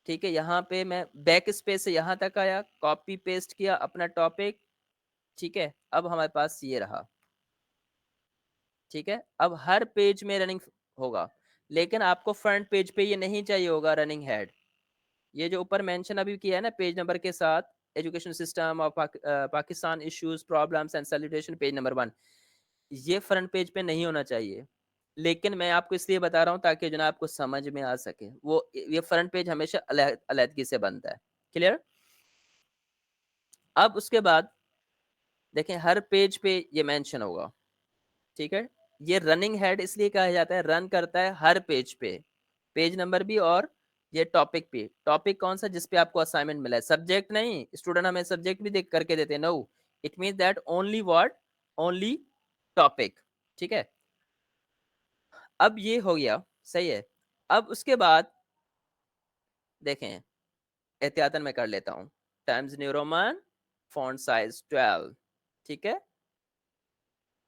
ठीक है, यहाँ पे मैं बैक स्पेस से यहाँ तक आया, कॉपी पेस्ट किया अपना टॉपिक, ठीक है, अब हमारे पास ये रहा, ठीक है। अब हर पेज में रनिंग होगा, लेकिन आपको फ्रंट पेज पे ये नहीं चाहिए होगा रनिंग हेड। ये जो ऊपर मेंशन अभी किया है ना पेज नंबर के साथ, education system of Pakistan issues problems and solution page number 1, ये फ्रंट पेज पे नहीं होना चाहिए। लेकिन मैं आपको इसलिए बता रहा हूँ ताकि जो ना आपको समझ में आ सके, वो ये फ्रंट पेज हमेशा अलहदगी से बनता है। क्लियर? अब उसके बाद देखें हर पेज पे ये मेंशन होगा, ठीक है। ये रनिंग हेड इसलिए कहा जाता है, रन करता है हर पेज पे, पेज नंबर भी और ये टॉपिक पे। टॉपिक कौन सा? जिस पे आपको असाइनमेंट मिला है, सब्जेक्ट नहीं। स्टूडेंट हमें सब्जेक्ट भी देख करके देते हैं, no, it mean that only what, only topic, ठीक है। अब ये हो गया, सही है। अब उसके बाद देखें, एहतियातन मैं कर लेता हूँ, times New Roman, font size 12, ठीक है,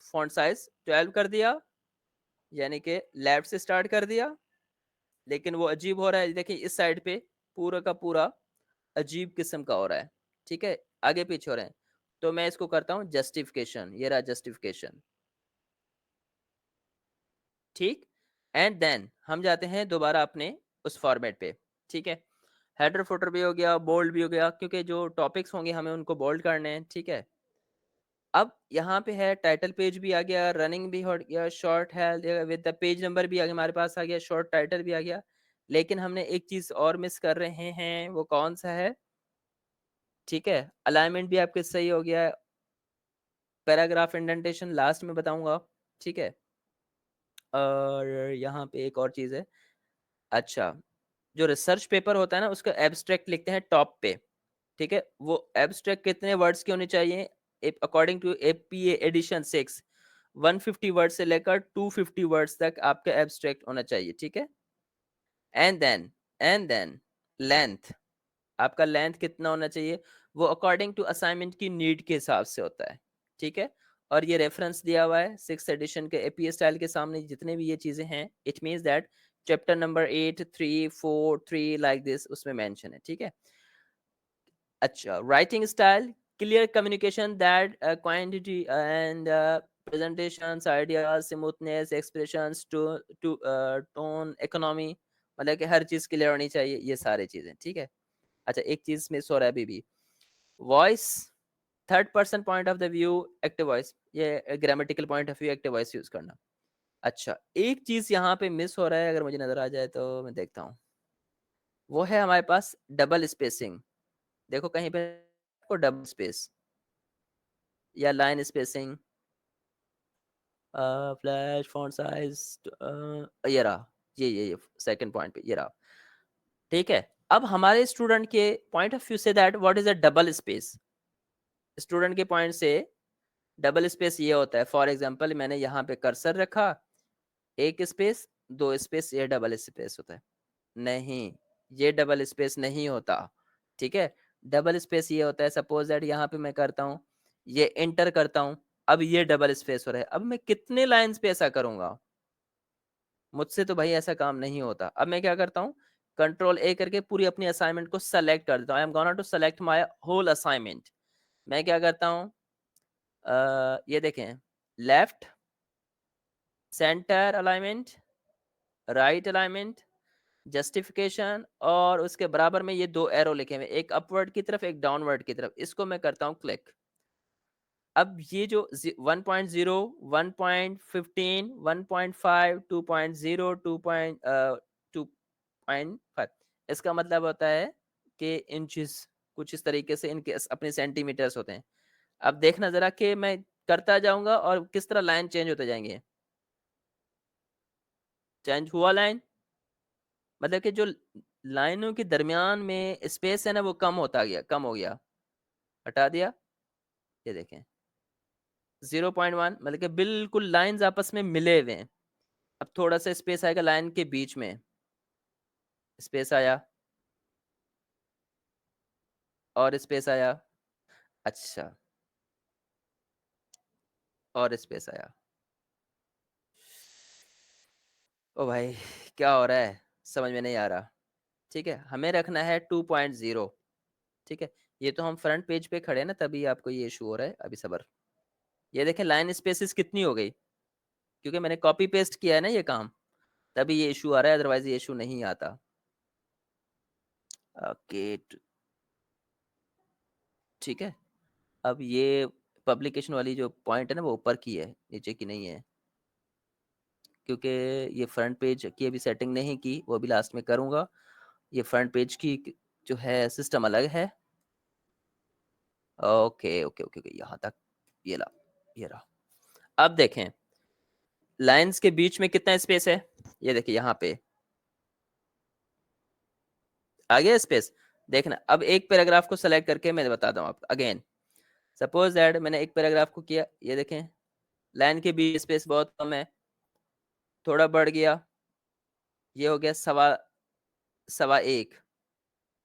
फॉन्ट साइज 12 कर दिया, यानी कि लेफ्ट से स्टार्ट कर दिया। लेकिन वो अजीब हो रहा है, देखिए इस साइड पे पूरा का पूरा अजीब किस्म का हो रहा है, ठीक है, आगे पीछे हो रहे हैं। तो मैं इसको करता हूँ जस्टिफिकेशन, ये रहा जस्टिफिकेशन, ठीक। एंड देन हम जाते हैं दोबारा अपने उस फॉर्मेट पे, ठीक है। हेडर फुटर भी हो गया, बोल्ड भी हो गया, क्योंकि जो टॉपिक्स होंगे हमें उनको बोल्ड करने हैं, ठीक है। अब यहाँ पे है टाइटल पेज भी आ गया, रनिंग भी हो गया, शॉर्ट है विद द पेज नंबर भी आ गया, हमारे पास आ गया, शॉर्ट टाइटल भी आ गया। लेकिन हमने एक चीज और मिस कर रहे हैं, वो कौन सा है? ठीक है, अलाइनमेंट भी आपके सही हो गया है, पैराग्राफ इंडेंटेशन लास्ट में बताऊंगा, ठीक है। और यहाँ पे एक और चीज है, अच्छा, जो रिसर्च पेपर होता है ना, उसका एब्स्ट्रैक्ट लिखते हैं टॉप पे, ठीक है। वो एब्स्ट्रैक्ट कितने वर्ड्स की होनी चाहिए? According to APA edition 6, 150 word से लेकर 250 वर्ड्स तक आपका एब्स्ट्रैक्ट होना चाहिए, ठीक है। एंड देन लेंथ, आपका लेंथ कितना होना चाहिए? वो अकॉर्डिंग टू असाइनमेंट की नीड के हिसाब से होता है, ठीक है। और ये रेफरेंस दिया हुआ है 6th एडिशन के एपीए स्टाइल के सामने, जितने भी ये चीजें हैं, it means that chapter number 8, 3, 4, 3 like this उसमें मेंशन है, ठीक है। अच्छा, writing style, clear communication that quantity and presentations, ideas, smoothness, expressions, to tone, economy, मतलब कि हर चीज क्लियर होनी चाहिए, ये सारी चीजें, ठीक है। अच्छा, एक चीज मिस हो रहा है अभी भी, voice, third person point of the view, active voice, ये grammatical point of view active voice use करना। अच्छा, एक चीज यहाँ पे मिस हो रहा है, अगर मुझे नजर आ जाए तो मैं देखता हूँ, वो है हमारे पास डबल स्पेसिंग। देखो कहीं पे आपको डबल स्पेस या line spacing, flash font size, ये रहा, ये सेकंड पॉइंट पे ये रहा, ठीक है। अब हमारे स्टूडेंट के point of view say that what is a double space, student के पॉइंट से डबल स्पेस ये होता है, फॉर एग्जांपल मैंने यहाँ पे कर्सर रखा, एक स्पेस, दो स्पेस, ये डबल स्पेस होता है? नहीं, ये डबल स्पेस नहीं होता, ठीक है। डबल स्पेस ये होता है, सपोज दैट यहाँ पे मैं करता हूँ, ये एंटर करता हूँ, अब ये डबल स्पेस हो रहा है, अब मैं कितने लाइंस पे ऐसा करूंगा? मुझसे तो भाई ऐसा काम नहीं होता। अब मैं क्या करता हूँ, कंट्रोल ए करके पूरी अपनी असाइनमेंट को सेलेक्ट कर देता हूँ, I am gonna to select my whole assignment. मैं क्या करता हूँ, ये देखें, left, center alignment, right alignment, justification, और उसके बराबर में ये दो एरो लिखे हुए, एक अपवर्ड की तरफ, एक डाउनवर्ड की तरफ, इसको मैं करता हूँ क्लिक। अब ये जो 1.0, 1.15, 1.5, 2.0, 2.5, इसका मतलब होता है कि इंचेस, कुछ इस तरीके से इनके अपने सेंटीमीटर्स होते हैं। अब देखना जरा कि मैं करता जाऊंगा और किस तरह लाइन चेंज होते जाएंगे। चेंज हुआ लाइन, मतलब कि जो लाइनों के दरमियान में स्पेस है ना, वो कम होता गया, कम हो गया, हटा दिया, ये देखें 0.1, मतलब कि बिल्कुल लाइंस आपस में मिले हुए हैं। अब थोड़ा सा स्पेस आएगा लाइन के बीच में, स्पेस आया, और स्पेस आया, अच्छा, और स्पेस आया। ओ भाई, क्या हो रहा है, समझ में नहीं आ रहा। ठीक है, हमें रखना है 2.0। ठीक है, ये तो हम फ्रंट पेज पे खड़े हैं ना, तभी आपको ये इशू हो रहा है। अभी सबर, ये देखें लाइन स्पेसिस कितनी हो गई, क्योंकि मैंने कॉपी पेस्ट किया है ना ये काम, तभी ये इशू आ रहा है, अदरवाइज ये इशू नहीं आता। ओके, ठीक है। अब ये पब्लिकेशन वाली जो पॉइंट है ना, वो ऊपर की है, नीचे की नहीं है, क्योंकि ये फ्रंट पेज की अभी सेटिंग नहीं की, वो भी लास्ट में करूँगा। ये फ्रंट पेज की जो है सिस्टम अलग है। ओके ओके ओके ओके, यहाँ तक, ये ला, ये रहा। अब देखें लाइंस के बीच में कितना स्पेस है, ये देखिए यहाँ पे आ गया स्पेस। देखना, अब एक पैराग्राफ को सेलेक्ट करके मैं बताता हूँ आपको अगेन। सपोज दैट मैंने एक पैराग्राफ को किया, ये देखें लाइन के बीच स्पेस बहुत कम है, थोड़ा बढ़ गया, ये हो गया सवा सवा एक,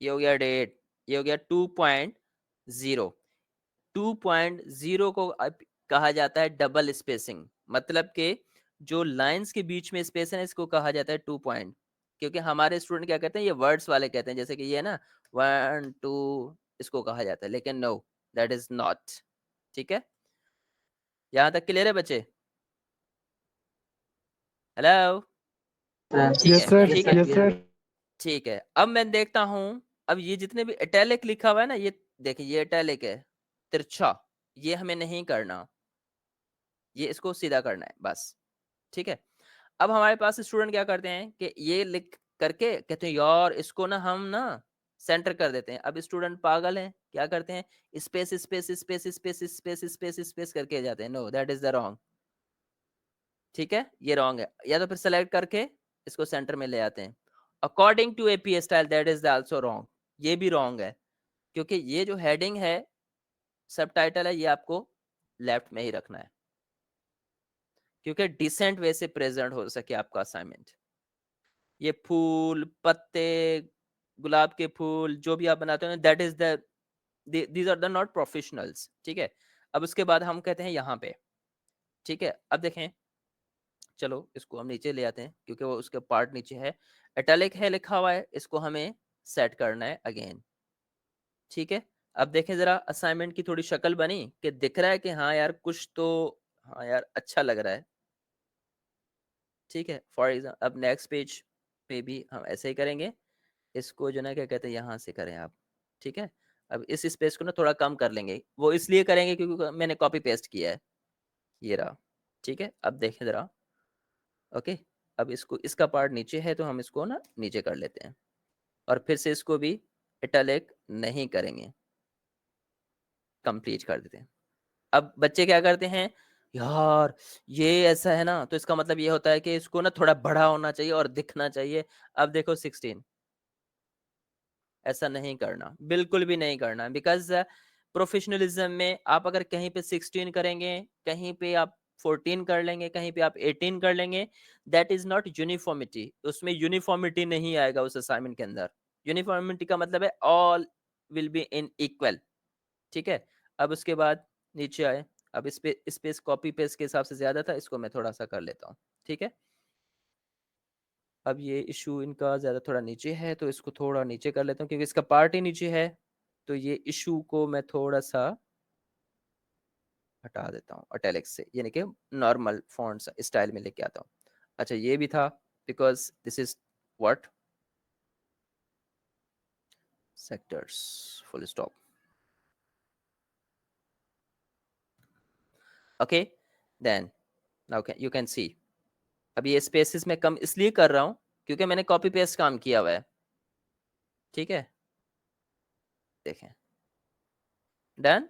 ये हो गया 1.5, ये हो गया 2.0। 2.0 को अब कहा जाता है डबल स्पेसिंग, मतलब कि जो लाइंस के बीच में स्पेस है ना, इसको कहा जाता है 2 पॉइंट। क्योंकि हमारे स्टूडेंट क्या कहते हैं, ये वर्ड्स वाले कहते हैं, जैसे कि ये है ना 1 2, इसको कहा जाता है, लेकिन नो, दैट इज नॉट। ठीक है, यहाँ तक क्लियर है बच्चे? हेलो? ठीक यस है, सर, ठीक है, यस सर। ठीक है। अब मैं देखता हूँ, अब ये जितने भी इटैलिक लिखा हुआ है ना, ये देखिए ये इटैलिक है, तिरछा, ये हमें नहीं करना, ये इसको सीधा करना है बस। ठीक है, अब हमारे पास स्टूडेंट क्या करते हैं कि ये लिख करके कहते हैं यार इसको ना हम ना सेंटर कर देते हैं। अब स्टूडेंट पागल हैं, क्या करते हैं, space space space space space space space करके जाते हैं। No, that is the wrong. ठीक है, ये रॉन्ग है। या तो फिर सेलेक्ट करके इसको सेंटर में ले आते हैं according to APA style, that is also wrong, ये भी रॉन्ग है। क्योंकि ये जो हेडिंग है, सब टाइटल है, ये आपको लेफ्ट में ही रखना है, क्योंकि डिसेंट वे से प्रेजेंट हो सके आपका असाइनमेंट। ये फूल पत्ते, गुलाब के फूल जो भी आप बनाते हो, that is the, these are the not professionals. ठीक है, अब उसके बाद हम कहते हैं यहाँ पे। ठीक है, अब देखें, चलो इसको हम नीचे ले आते हैं, क्योंकि वो उसके पार्ट नीचे है, इटैलिक है लिखा हुआ है, इसको हमें सेट करना है अगेन। ठीक है, अब देखें जरा असाइनमेंट की थोड़ी शक्ल बनी कि दिख रहा है कि हाँ यार कुछ तो, हाँ यार अच्छा लग रहा है। ठीक है, फॉर एग्जाम्पल अब नेक्स्ट पेज पे भी हम ऐसे ही करेंगे, इसको जो ना क्या कहते हैं यहाँ से करें आप। ठीक है, अब इस स्पेस को ना थोड़ा कम कर लेंगे, वो इसलिए करेंगे क्योंकि मैंने कॉपी पेस्ट किया है, ये रहा। ठीक है, अब देखें जरा, ओके, अब इसको, इसका पार्ट नीचे है तो हम इसको ना नीचे कर लेते हैं, और फिर से इसको भी इटैलिक नहीं करेंगे, कंप्लीट कर देते हैं। अब बच्चे क्या करते हैं, यार ये ऐसा है ना, तो इसका मतलब ये होता है कि इसको ना थोड़ा बड़ा होना चाहिए और दिखना चाहिए। अब देखो 16, ऐसा नहीं करना, बिल्कुल भी नहीं करना, बिकॉज प्रोफेशनलिज्म में आप अगर कहीं पे 16 करेंगे, कहीं पे आप 14 कर लेंगे, कहीं पे आप 18 कर लेंगे, दैट इज नॉट यूनिफॉर्मिटी। उसमें यूनिफॉर्मिटी नहीं आएगा उस असाइनमेंट के अंदर। यूनिफॉर्मिटी का मतलब है all will be in equal. ठीक है, अब उसके बाद नीचे आए, अब इस पे स्पेस कॉपी पेस्ट के हिसाब से ज्यादा था, इसको मैं थोड़ा सा कर लेता हूँ। ठीक है, अब ये इशू इनका ज़्यादा थोड़ा नीचे है, तो इसको थोड़ा नीचे कर लेता हूँ, क्योंकि इसका पार्ट ही नीचे है, तो ये इशू को मैं थोड़ा सा हटा देता हूँ इटैलिक्स से, यानी कि नॉर्मल फॉन्ट स्टाइल में लेके आता हूँ। अच्छा, ये भी था, because this is what sectors, full stop. Okay, then now you can see, अब ये स्पेसिस में कम इसलिए कर रहा हूँ क्योंकि मैंने कॉपी पेस्ट काम किया हुआ है। ठीक है, देखें, डन।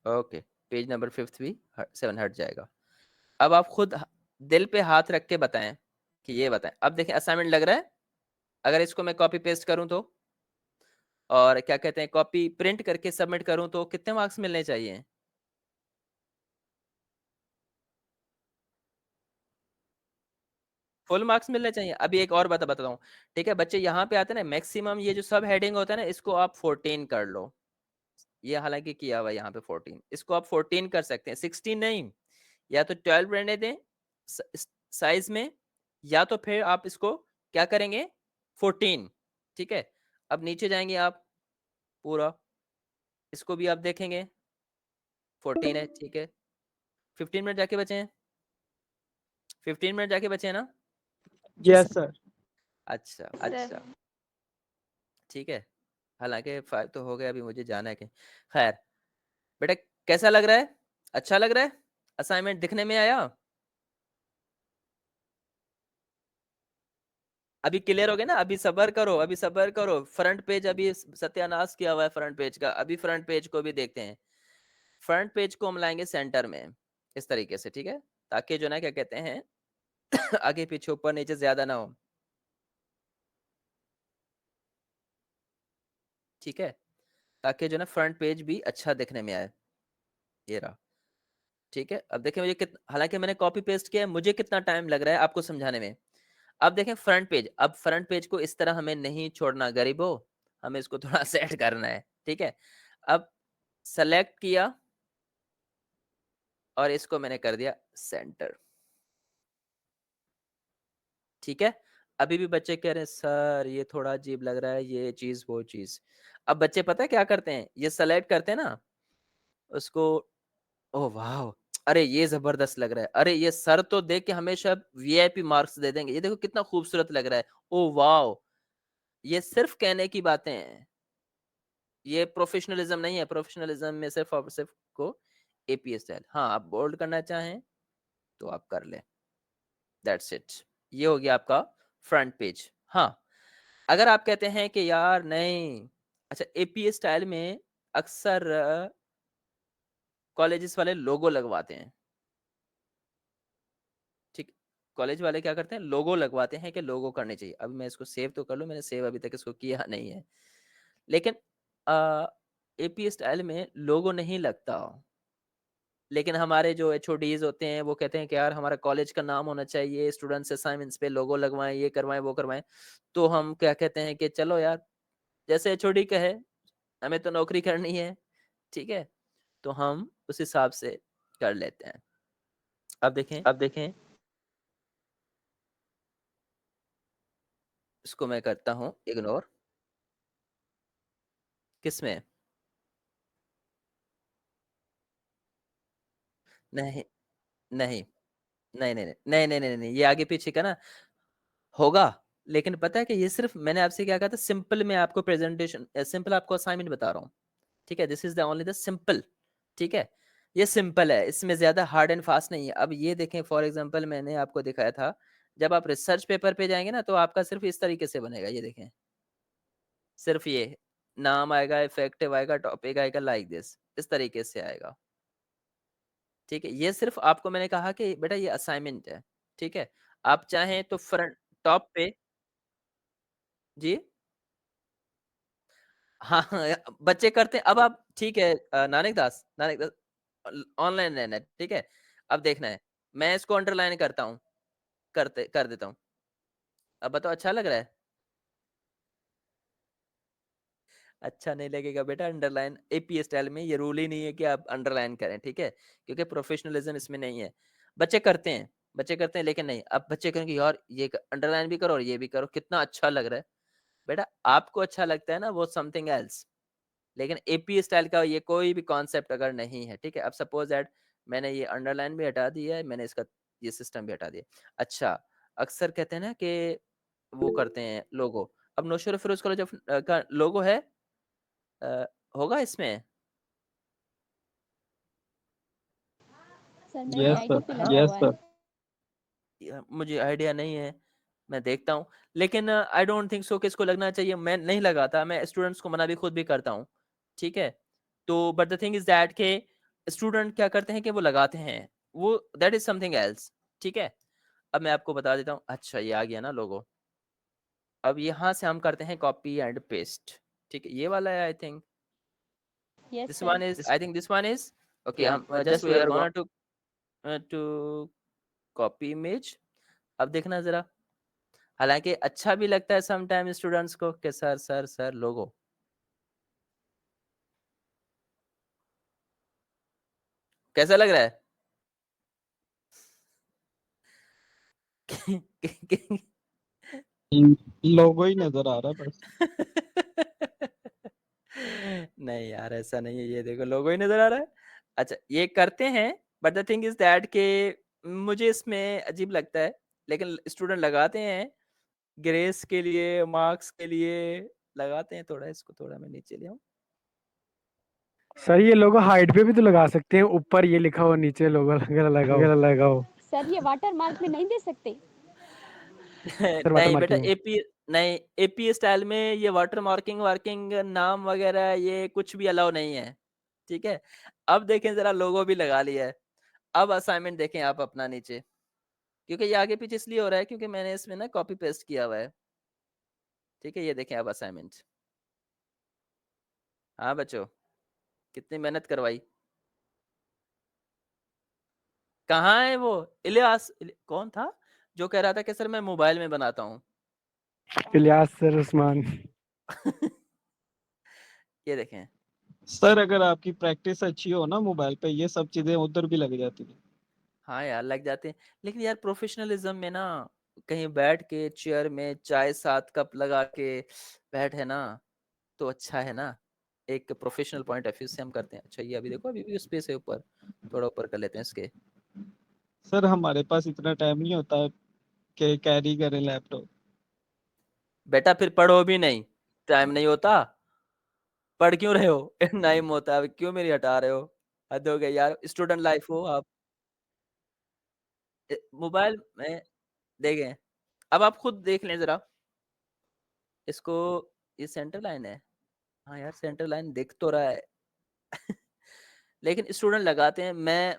ओके, पेज नंबर 5 भी 7 हट जाएगा। अब आप खुद दिल पे हाथ रख के बताएं कि ये बताएं। अब देखें असाइनमेंट लग रहा है, अगर इसको मैं कॉपी पेस्ट करूं तो, और क्या कहते हैं कॉपी प्रिंट करके सबमिट करूं तो कितने मार्क्स मिलने चाहिए? फुल मार्क्स मिलने चाहिए। अभी एक और बात बताता हूँ। ठीक है बच्चे, यहाँ पे आते हैं ना मैक्सिमम, ये जो सब हेडिंग होता है ना, इसको आप 14 कर लो। ये हालांकि किया हुआ है यहाँ पे 14, इसको आप 14 कर सकते हैं, 16 नहीं। या तो 12 रहने दें साइज में, या तो फिर आप इसको क्या करेंगे, 14, ठीक है। अब नीचे जाएंगे आप, पूरा इसको भी आप देखेंगे, 14 है, ठीक है। 15 मिनट जाके बचे हैं, 15 मिनट जाके बचे हैं ना। Yes sir. अच्छा अच्छा, ठीक है। हालांकि 5 तो हो गया, अभी मुझे जाना है कहीं। खैर बेटा, कैसा लग रहा है? अच्छा लग रहा है? असाइनमेंट दिखने में आया? अभी क्लियर हो गया ना? अभी सबर करो, अभी सबर करो। फ्रंट पेज अभी सत्यानाश किया हुआ है फ्रंट पेज का, अभी फ्रंट पेज को भी देखते हैं। फ्रंट पेज को हम लाएंगे सेंटर में इस तरीके से, ठीक है, ताकि जो ना क्या कहते हैं आगे पीछे ऊपर नीचे ज्यादा ना हो, ठीक है, ताकि जो ना फ्रंट पेज भी अच्छा दिखने में आए। ये रहा, ठीक है। अब देखिए मुझे हालांकि मैंने कॉपी पेस्ट किया है, मुझे कितना टाइम लग रहा है आपको समझाने में। अब देखें फ्रंट पेज, अब फ्रंट पेज को इस तरह हमें नहीं छोड़ना गरीबो, हमें इसको थोड़ा सेट करना है, ठीक है। अब सेलेक्ट किया और इसको मैंने कर दिया सेंटर, ठीक है। अभी भी बच्चे कह रहे हैं सर ये थोड़ा अजीब लग रहा है, ये चीज वो चीज। अब बच्चे पता है क्या करते हैं, ये सेलेक्ट करते हैं ना उसको, ओह वाह, अरे ये जबरदस्त लग रहा है, अरे ये सर तो देख के हमेशा वीआईपी मार्क्स दे देंगे, ये देखो कितना खूबसूरत लग रहा है, ओह वाह। ये सिर्फ कहने की बातें हैं, ये प्रोफेशनलिज्म नहीं है। प्रोफेशनलिज्म में सिर्फ और सिर्फ को एपीएस स्टाइल, हाँ आप बोल्ड करना चाहें तो आप कर ले, दैट्स इट। ये हो गया आपका फ्रंट पेज। हाँ, अगर आप कहते हैं कि यार नहीं, अच्छा एपीएस स्टाइल में अक्सर कॉलेजेस वाले लोगो लगवाते हैं, ठीक। कॉलेज वाले क्या करते हैं, लोगो लगवाते हैं कि लोगो करने चाहिए। अभी मैं इसको सेव तो कर लूं, मैंने सेव अभी तक इसको किया नहीं है, लेकिन एपीएस स्टाइल में लोगो नहीं लगता। लेकिन हमारे जो एचओडीज होते हैं वो कहते हैं कि यार हमारा कॉलेज का नाम होना चाहिए, स्टूडेंट्स असाइनमेंट्स पे लोगो लगवाएं, ये करवाएं वो करवाएं। तो हम क्या कहते हैं कि चलो यार, जैसे एचओडी कहे, हमें तो नौकरी करनी है, ठीक है, तो हम उस हिसाब से कर लेते हैं। अब देखें, अब देखें, इसको मैं करता हूँ इग्नोर। किसमें? नहीं नहीं नहीं नहीं नहीं नहीं नहीं नहीं, ये आगे पीछे का ना होगा। लेकिन पता है कि ये सिर्फ मैंने आपसे क्या कहा था, सिंपल में आपको प्रेजेंटेशन, सिंपल आपको असाइनमेंट बता रहा हूँ, ठीक है। This is the only the simple, ठीक है। ये सिंपल है, इसमें ज्यादा हार्ड एंड फास्ट नहीं है। अब ये देखें, फॉर एग्जांपल मैंने आपको दिखाया था, जब आप रिसर्च पेपर पे जाएंगे ना तो आपका सिर्फ इस तरीके से बनेगा, ये देखें, सिर्फ ये नाम आएगा, इफेक्टिव आएगा, टॉपिक आएगा, लाइक दिस, इस तरीके से आएगा, ठीक है। ये सिर्फ आपको मैंने कहा कि बेटा ये असाइनमेंट है, ठीक है। आप चाहें तो फ्रंट टॉप पे, जी हाँ हाँ, बच्चे करते हैं। अब आप ठीक है, नानक दास ऑनलाइन रहना है, ठीक है। अब देखना है, मैं इसको अंडरलाइन करता हूँ, करते कर देता हूँ। अब बताओ अच्छा लग रहा है? अच्छा नहीं लगेगा बेटा, अंडरलाइन एपी स्टाइल में ये रूल ही नहीं है कि आप अंडरलाइन करें, ठीक है, क्योंकि प्रोफेशनलिज्म इसमें नहीं है। बच्चे करते हैं, बच्चे करते हैं, लेकिन नहीं, अब बच्चे कहेंगे यार ये अंडरलाइन भी करो और ये भी करो, कितना अच्छा लग रहा है। बेटा आपको अच्छा लगता है ना, वो समथिंग एल्स, लेकिन एपी स्टाइल का ये कोई भी कॉन्सेप्ट अगर नहीं है, ठीक है। अब सपोज दैट मैंने ये अंडरलाइन भी हटा दिया है, मैंने इसका ये सिस्टम भी हटा दिया। अच्छा, अक्सर कहते हैं ना कि वो करते हैं लोगो। अब नौशर फिरोज कॉलेज ऑफ का लोगो है, अ, होगा इसमें? सर मेरी यस आईडी सर। पे हाँ, लगा हुआ है। मुझे आइडिया नहीं है, मैं देखता हूँ। लेकिन आई डोंट थिंक सो कि इसको लगना चाहिए, मैं नहीं लगाता, मैं स्टूडेंट्स को मना भी खुद भी करता हूँ, ठीक है। तो but the thing is that के स्टूडेंट क्या करते हैं कि वो लगाते हैं, वो दैट इज समथिंग एल्स, ठीक है। अब मैं आपको बता देता हूँ। अच्छा ये आ गया ना लोगो, अब यहाँ से हम करते हैं कॉपी एंड पेस्ट, ठीक है। ये वाला है I think, yes this sir. One is, I think this one is okay. कि हम हम just just we we are are gonna to copy image. अब देखना जरा, हालांकि अच्छा भी लगता है समटाइम स्टूडेंट्स को कि सर सर सर लोगो, कैसा लग रहा है? लोगो ही नजर आ रहा है बस। नहीं यार, ऐसा नहीं है, ये देखो लोगो ही नजर आ रहा है। अच्छा, ये करते हैं, but the thing is that के मुझे इसमें अजीब लगता है, लेकिन स्टूडेंट लगाते हैं ग्रेस के लिए, मार्क्स के लिए लगाते हैं। थोड़ा इसको थोड़ा मैं नीचे ले आऊं। सर ये लोगो हाइट पे भी तो लगा सकते हैं, ऊपर ये लिखा हो, नीचे लोगो वगैरह लगाओ। सर ये वाटर मार्क में नहीं दे सकते? सर वाटर नहीं बेटा, मार्किंग एपी नहीं, एपी स्टाइल में ये वाटर मार्किंग वार्किंग नाम वगैरह ये कुछ भी अलाउ नहीं है, ठीक है। अब देखें जरा, लोगो भी लगा लिया है। अब असाइनमेंट देखें आप अपना नीचे, क्योंकि ये आगे पीछे इसलिए हो रहा है क्योंकि मैंने इसमें ना कॉपी पेस्ट किया हुआ है, ठीक है। ये देखें आप असाइनमेंट। हाँ बच्चों, कितनी मेहनत करवाई। कहाँ है वो इलियास? कौन था जो कह रहा था कि सर मैं मोबाइल में बनाता हूँ? इलियास सर, उस्मान। ये देखें। सर अगर आपकी प्रैक्टिस अच्छी हो ना मोबाइल पे, ये सब चीजें उधर भी लग जाती है। हाँ यार, लग जाते हैं, लेकिन यार प्रोफेशनलिज्म में ना, कहीं बैठ के चेयर में चाय 7 कप लगा के बैठे ना, तो अच्छा है ना। एक प्रोफेशनल पॉइंट ऑफ व्यू से हम करते हैं। अच्छा, ये अभी देखो, अभी भी स्पेस है ऊपर, थोड़ा ऊपर कर लेते हैं इसके। सर हमारे पास इतना टाइम नहीं होता कि कैरी करें लैपटॉप। बेटा फिर पढ़ो भी नहीं, टाइम नहीं होता, पढ़ क्यों रहे हो? टाइम होता है, क्यों मेरी हटा रहे हो? हद हो गई यार, स्टूडेंट लाइफ हो आप। मोबाइल में देखें, अब आप खुद देख लें जरा इसको। ये सेंटर लाइन है, हाँ यार सेंटर लाइन दिख तो रहा है। लेकिन स्टूडेंट लगाते हैं, मैं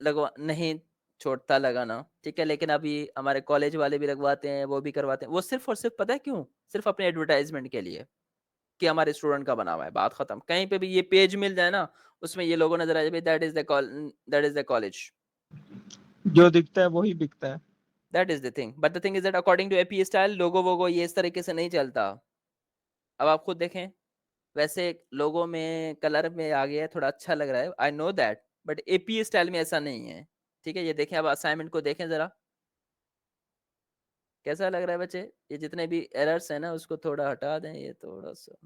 लगवा नहीं छोड़ता लगाना, ठीक है। लेकिन अभी हमारे कॉलेज वाले भी लगवाते हैं, वो भी करवाते हैं, वो सिर्फ और सिर्फ पता है क्यों? सिर्फ अपने एडवर्टाइजमेंट के लिए, कि हमारे स्टूडेंट का बना हुआ है, बात खत्म। कहीं पे भी ये पेज मिल जाए ना, उसमें ये लोगो नजर आ जाए, that is the that is the college, जो दिखता है वही बिकता है। That is the thing. But the thing is that according to AP style, logo वोगो ये इस तरीके से नहीं चलता। अब आप खुद देखें, वैसे लोगो में कलर में आ गया है, थोड़ा अच्छा लग रहा है, I know that, but AP style में ऐसा नहीं है, ठीक है। ये देखें, अब असाइनमेंट को देखें जरा, कैसा लग रहा है बच्चे? ये जितने भी एरर्स हैं ना, उसको थोड़ा हटा दें, ये थोड़ा सा,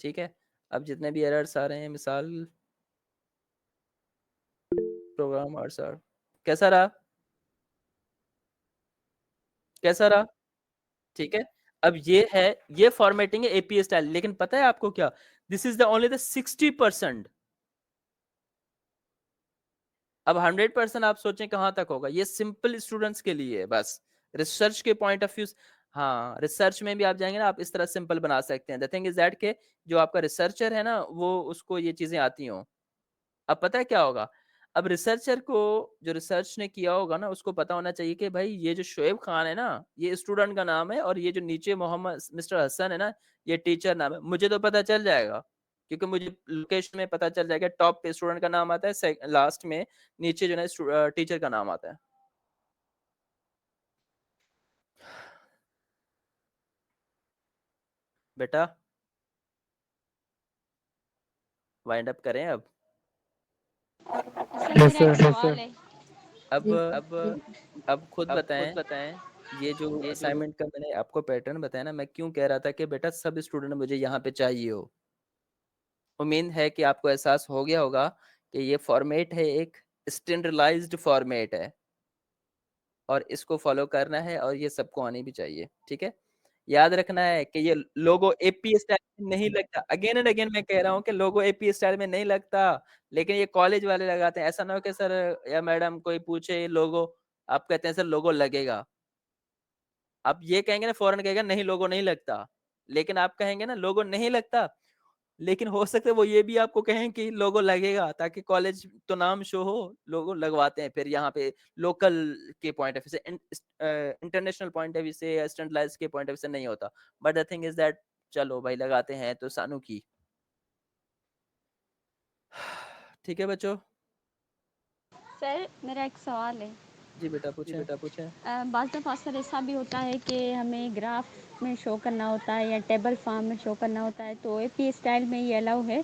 ठीक है। अब जितने भी एरर्स आ रहे हैं, मिसाल प्रोग्राम और सर, कैसा रहा? कैसा रहा? ठीक है। अब ये है, ये फॉर्मेटिंग है एपी स्टाइल, लेकिन पता है आपको क्या, this is the only the 60%। अब 100% आप सोचें कहां तक होगा, ये सिंपल स्टूडेंट्स के लिए है बस। रिसर्च के पॉइंट ऑफ व्यू, हाँ रिसर्च में भी आप जाएंगे ना, आप इस तरह सिंपल बना सकते हैं। द थिंग इज दैट के जो आपका रिसर्चर है ना, वो उसको ये चीजें आती हों। अब पता है क्या होगा, अब रिसर्चर को, जो रिसर्च ने किया होगा ना, उसको पता होना चाहिए कि भाई ये जो शोएब खान है ना, ये स्टूडेंट का नाम है, और ये जो नीचे मोहम्मद मिस्टर हसन है ना, ये टीचर नाम है। मुझे तो पता चल जाएगा, क्योंकि मुझे लोकेशन में पता चल जाएगा, टॉप पे स्टूडेंट का नाम आता है, लास्ट में नीचे जो है टीचर का नाम आता है। बेटा वाइंड अप करें अब। सर यस मेरा एक सर। सवाल है। अब जी। अब खुद बताएं, ये जो असाइनमेंट का मैंने आपको पैटर्न बताया ना, मैं क्यों कह रहा था कि बेटा सब स्टूडेंट मुझे यहाँ पे चाहिए हो। उम्मीद है कि आपको एहसास हो गया होगा कि ये फॉर्मेट है, एक स्टैंडर्डाइज्ड फॉर्मेट है, और इसको फॉलो करना है, और ये सबको आनी भी चाहिए, ठीक है। याद रखना है कि ये लोगो एपी स्टाइल में नहीं लगता, अगेन एंड अगेन मैं कह रहा हूँ कि लोगो एपी स्टाइल में नहीं लगता, लेकिन ये कॉलेज वाले लगाते हैं। ऐसा ना हो कि सर या मैडम कोई पूछे लोगो, आप कहते हैं सर लोगो लगेगा, आप ये कहेंगे ना, फौरन कहेगा नहीं लोगो नहीं लगता, लेकिन आप कहेंगे ना लोगो नहीं लगता, लेकिन हो सकता है वो ये भी आपको कहें कि लोगो लगेगा, ताकि कॉलेज तो नाम शो हो, लोगो लगवाते हैं। फिर यहाँ पे लोकल के पॉइंट ऑफ व्यू से, इंटरनेशनल पॉइंट ऑफ व्यू से या स्टैंडर्डाइज के पॉइंट ऑफ व्यू से नहीं होता, but the thing is that, चलो भाई लगाते हैं तो सानू की। ठीक है बच्चों। सर मेरा एक सवाल है। जी बेटा पूछें। बाज़ दफ़ा सर ऐसा भी होता है कि हमें ग्राफ में शो करना होता है या टेबल फॉर्म में शो करना होता है, तो एपी स्टाइल में ये अलाउ है?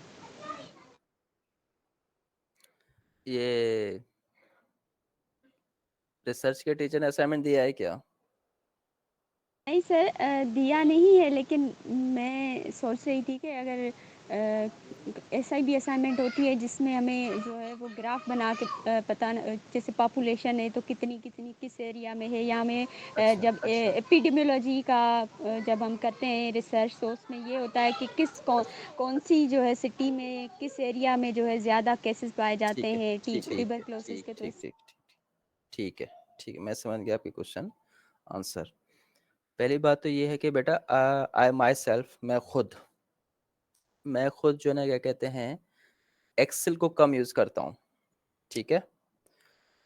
ये रिसर्च के टीचर ने असाइनमेंट दिया है क्या? नहीं सर, दिया नहीं है, लेकिन मैं सोच रही थी कि अगर ऐसा भी असाइनमेंट होती है जिसमें हमें जो है वो ग्राफ बना के पता जैसे पॉपुलेशन है तो कितनी कितनी किस एरिया में है, या हमें अच्छा, जब एपिडेमियोलॉजी का जब हम करते हैं रिसर्च, तो उसमें ये होता है कि कौन सी जो है सिटी में किस एरिया में जो है ज़्यादा केसेस पाए जाते ठीक है, हैं ठीक है, ट्यूबरक्लोसिस ठीक, के, तो ठीक, ठीक, ठीक है, ठीक है, मैं समझ गया आपकी क्वेश्चन आंसर। पहली बात तो ये है कि बेटा आई माई सेल्फ, मैं खुद जो है ना क्या कहते हैं, एक्सेल को कम यूज़ करता हूँ, ठीक है?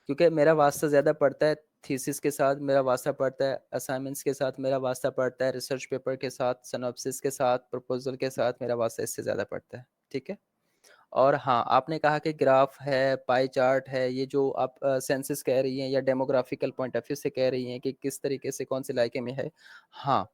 क्योंकि मेरा वास्ता ज़्यादा पड़ता है थीसिस के साथ, मेरा वास्ता पड़ता है असाइनमेंट्स के साथ, मेरा वास्ता पड़ता है रिसर्च पेपर के साथ, सिनॉप्सिस के साथ, प्रपोजल के साथ, मेरा वास्ता इससे ज़्यादा पड़ता है, ठीक है? और हाँ, आपने कहा कि ग्राफ है, पाई चार्ट है, ये जो आप सेंसस कह रही हैं या डेमोग्राफिकल पॉइंट ऑफ व्यू से कह रही हैं कि किस तरीके से कौन से इलाके में है, हाँ,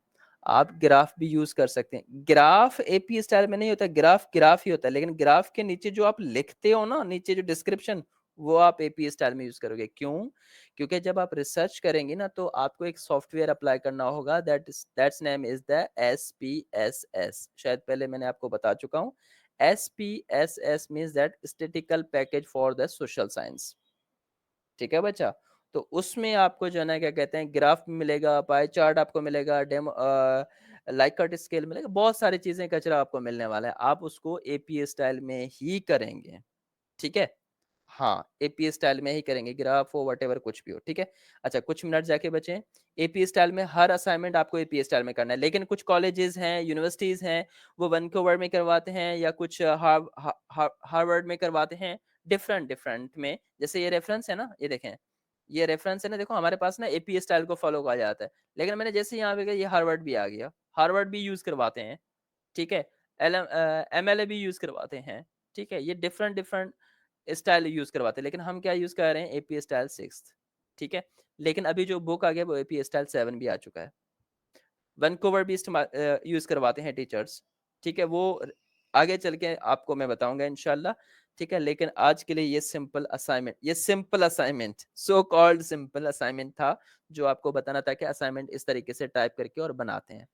आप ग्राफ भी यूज़ कर सकते हैं। ग्राफ एपी स्टाइल में नहीं होता, ग्राफ ग्राफ ही होता है, लेकिन ग्राफ के नीचे जो आप लिखते हो ना, नीचे जो डिस्क्रिप्शन, वो आप एपी स्टाइल में यूज़ करोगे। क्यों? क्योंकि जब आप रिसर्च करेंगे ना, तो आपको एक सॉफ्टवेयर अप्लाई करना होगा, that's name is the SPSS. शायद पहले मैंने आपको बता चुका हूँ। SPSS means that statistical package for the social science। ठीक है बच्चा? तो उसमें आपको जो है ना क्या कहते हैं, ग्राफ मिलेगा, पाई चार्ट आपको मिलेगा, डेमो लाइकर्ट स्केल मिलेगा, बहुत सारी चीजें कचरा आपको मिलने वाला है। आप उसको एपीए स्टाइल में ही करेंगे, ठीक है? हाँ, एपीए स्टाइल में ही करेंगे, ग्राफ हो वटेवर कुछ भी हो, ठीक है? अच्छा, कुछ मिनट जाके बचे। एपीए स्टाइल में हर असाइनमेंट आपको एपीए स्टाइल में करना है, लेकिन कुछ कॉलेजेस हैं, यूनिवर्सिटीज हैं, वो वैंकूवर में करवाते हैं या कुछ हार्वर्ड में करवाते हैं, डिफरेंट डिफरेंट में। जैसे ये रेफरेंस है ना, ये देखें, ये रेफरेंस है ना, देखो हमारे पास ना एपीए स्टाइल को फॉलो किया जाता है, लेकिन मैंने जैसे यहाँ पे ये हार्वर्ड भी आ गया, हार्वर्ड भी यूज करवाते हैं, ठीक है? एमएलए भी यूज करवाते हैं, ठीक है? ये डिफरेंट डिफरेंट स्टाइल यूज करवाते हैं, लेकिन हम क्या यूज कर रहे हैं, एपी स्टाइल 6, ठीक है? लेकिन अभी जो बुक आ गया वो एपी स्टाइल 7 भी आ चुका है। वैंकूवर भी इस्तेमाल यूज करवाते हैं टीचर्स, ठीक है? वो आगे चल के आपको मैं बताऊंगा इंशाल्लाह, ठीक है? लेकिन आज के लिए ये simple assignment, so called simple assignment था, जो आपको बताना था कि असाइनमेंट इस तरीके से टाइप करके और बनाते हैं,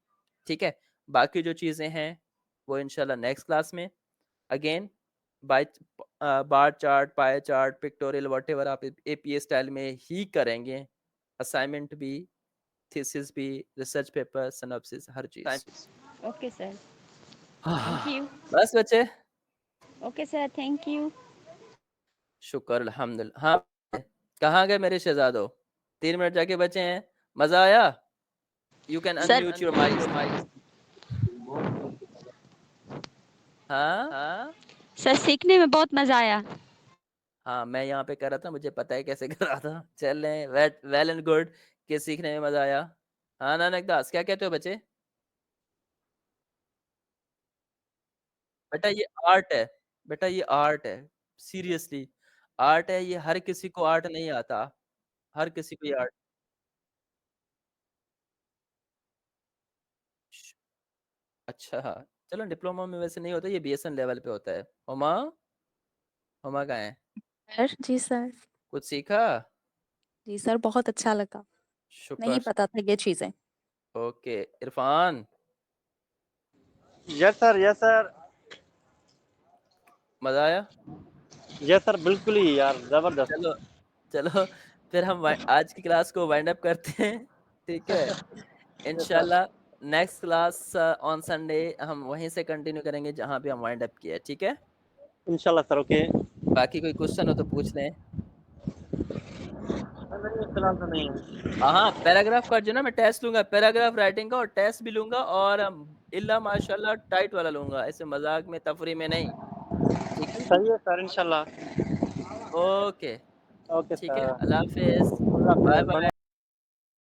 ठीक है? बाकी जो चीजें हैं वो इंशाल्लाह नेक्स्ट क्लास में again by bar chart, pie chart, pictorial, whatever आप एपीए स्टाइल में ही करेंगे, असाइनमेंट भी, थीसिस भी, रिसर्च पेपर, सिनॉप्सिस, हर चीज। Okay sir, thank you. बस बच्चे, ओके सर, थैंक यू। शुक्र अल्हम्दुलिल्लाह। हाँ, कहाँ गए मेरे शहजादो? 3 मिनट जाके बचे हैं, मजा आया? You can sir unmute your mic. हाँ सर सीखने में बहुत मज़ा आया। हाँ, मैं यहाँ पे कर रहा था, मुझे पता है कैसे कर रहा था। चल रहे, वेल एंड गुड कि सीखने में मजा आया। हाँ नानक दास, क्या कहते हो बच्चे? बेटा ये आर्ट है, बेटा ये आर्ट है, सीरियसली आर्ट है ये, हर किसी को आर्ट नहीं आता, हर किसी को ये आर्ट। अच्छा हाँ, चलो डिप्लोमा में वैसे नहीं होता, ये बीएसएन लेवल पे होता है। हुमा, हुमा कहाँ है? सर जी सर। कुछ सीखा? जी सर, बहुत अच्छा लगा। नहीं शुक्र। पता था ये चीजें। Okay, Irfan, yes sir, yes sir, मजा आया? यस सर, बिल्कुल ही यार, जबरदस्त। चलो चलो, फिर हम आज की क्लास को वाइंड अप करते हैं, ठीक है? यस सर, इंशाल्लाह नेक्स्ट क्लास ऑन संडे हम वहीं से कंटिन्यू करेंगे जहां पे हम वाइंड अप किए, ठीक है? इंशाल्लाह सर, ओके। बाकी कोई क्वेश्चन हो तो पूछ लें। नहीं, फिलहाल तो नहीं है। हाँ, पैराग्राफ का जो ना मैं टेस्ट लूंगा, पैराग्राफ राइटिंग का, और टेस्ट भी लूंगा, और इल्ला माशाल्लाह टाइट वाला लूंगा, ऐसे मजाक में तफरी में नहीं, ठीक है? सही है सर, इंशाल्लाह। ओके, ओके ठीक है, सर, अल्लाह हाफिज, अल्लाह बाय हाफिज़। बाय।